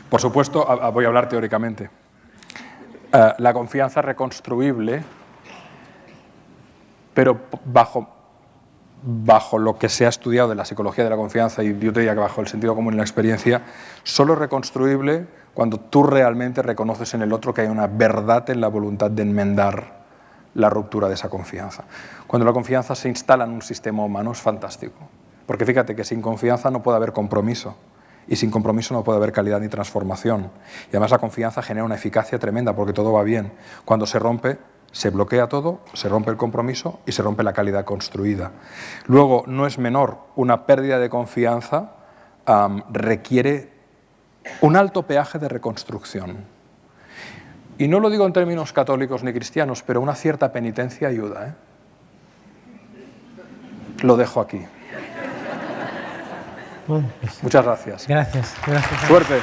por supuesto, voy a hablar teóricamente. La confianza reconstruible, pero bajo lo que se ha estudiado de la psicología de la confianza, y yo te diría que bajo el sentido común y la experiencia, solo es reconstruible cuando tú realmente reconoces en el otro que hay una verdad en la voluntad de enmendar la ruptura de esa confianza. Cuando la confianza se instala en un sistema humano es fantástico, porque fíjate que sin confianza no puede haber compromiso, y sin compromiso no puede haber calidad ni transformación. Y además la confianza genera una eficacia tremenda porque todo va bien. Cuando se rompe, se bloquea todo, se rompe el compromiso y se rompe la calidad construida. Luego, no es menor, una pérdida de confianza requiere un alto peaje de reconstrucción. Y no lo digo en términos católicos ni cristianos, pero una cierta penitencia ayuda, ¿eh? Lo dejo aquí. Bueno, pues, Muchas gracias. gracias. Suerte.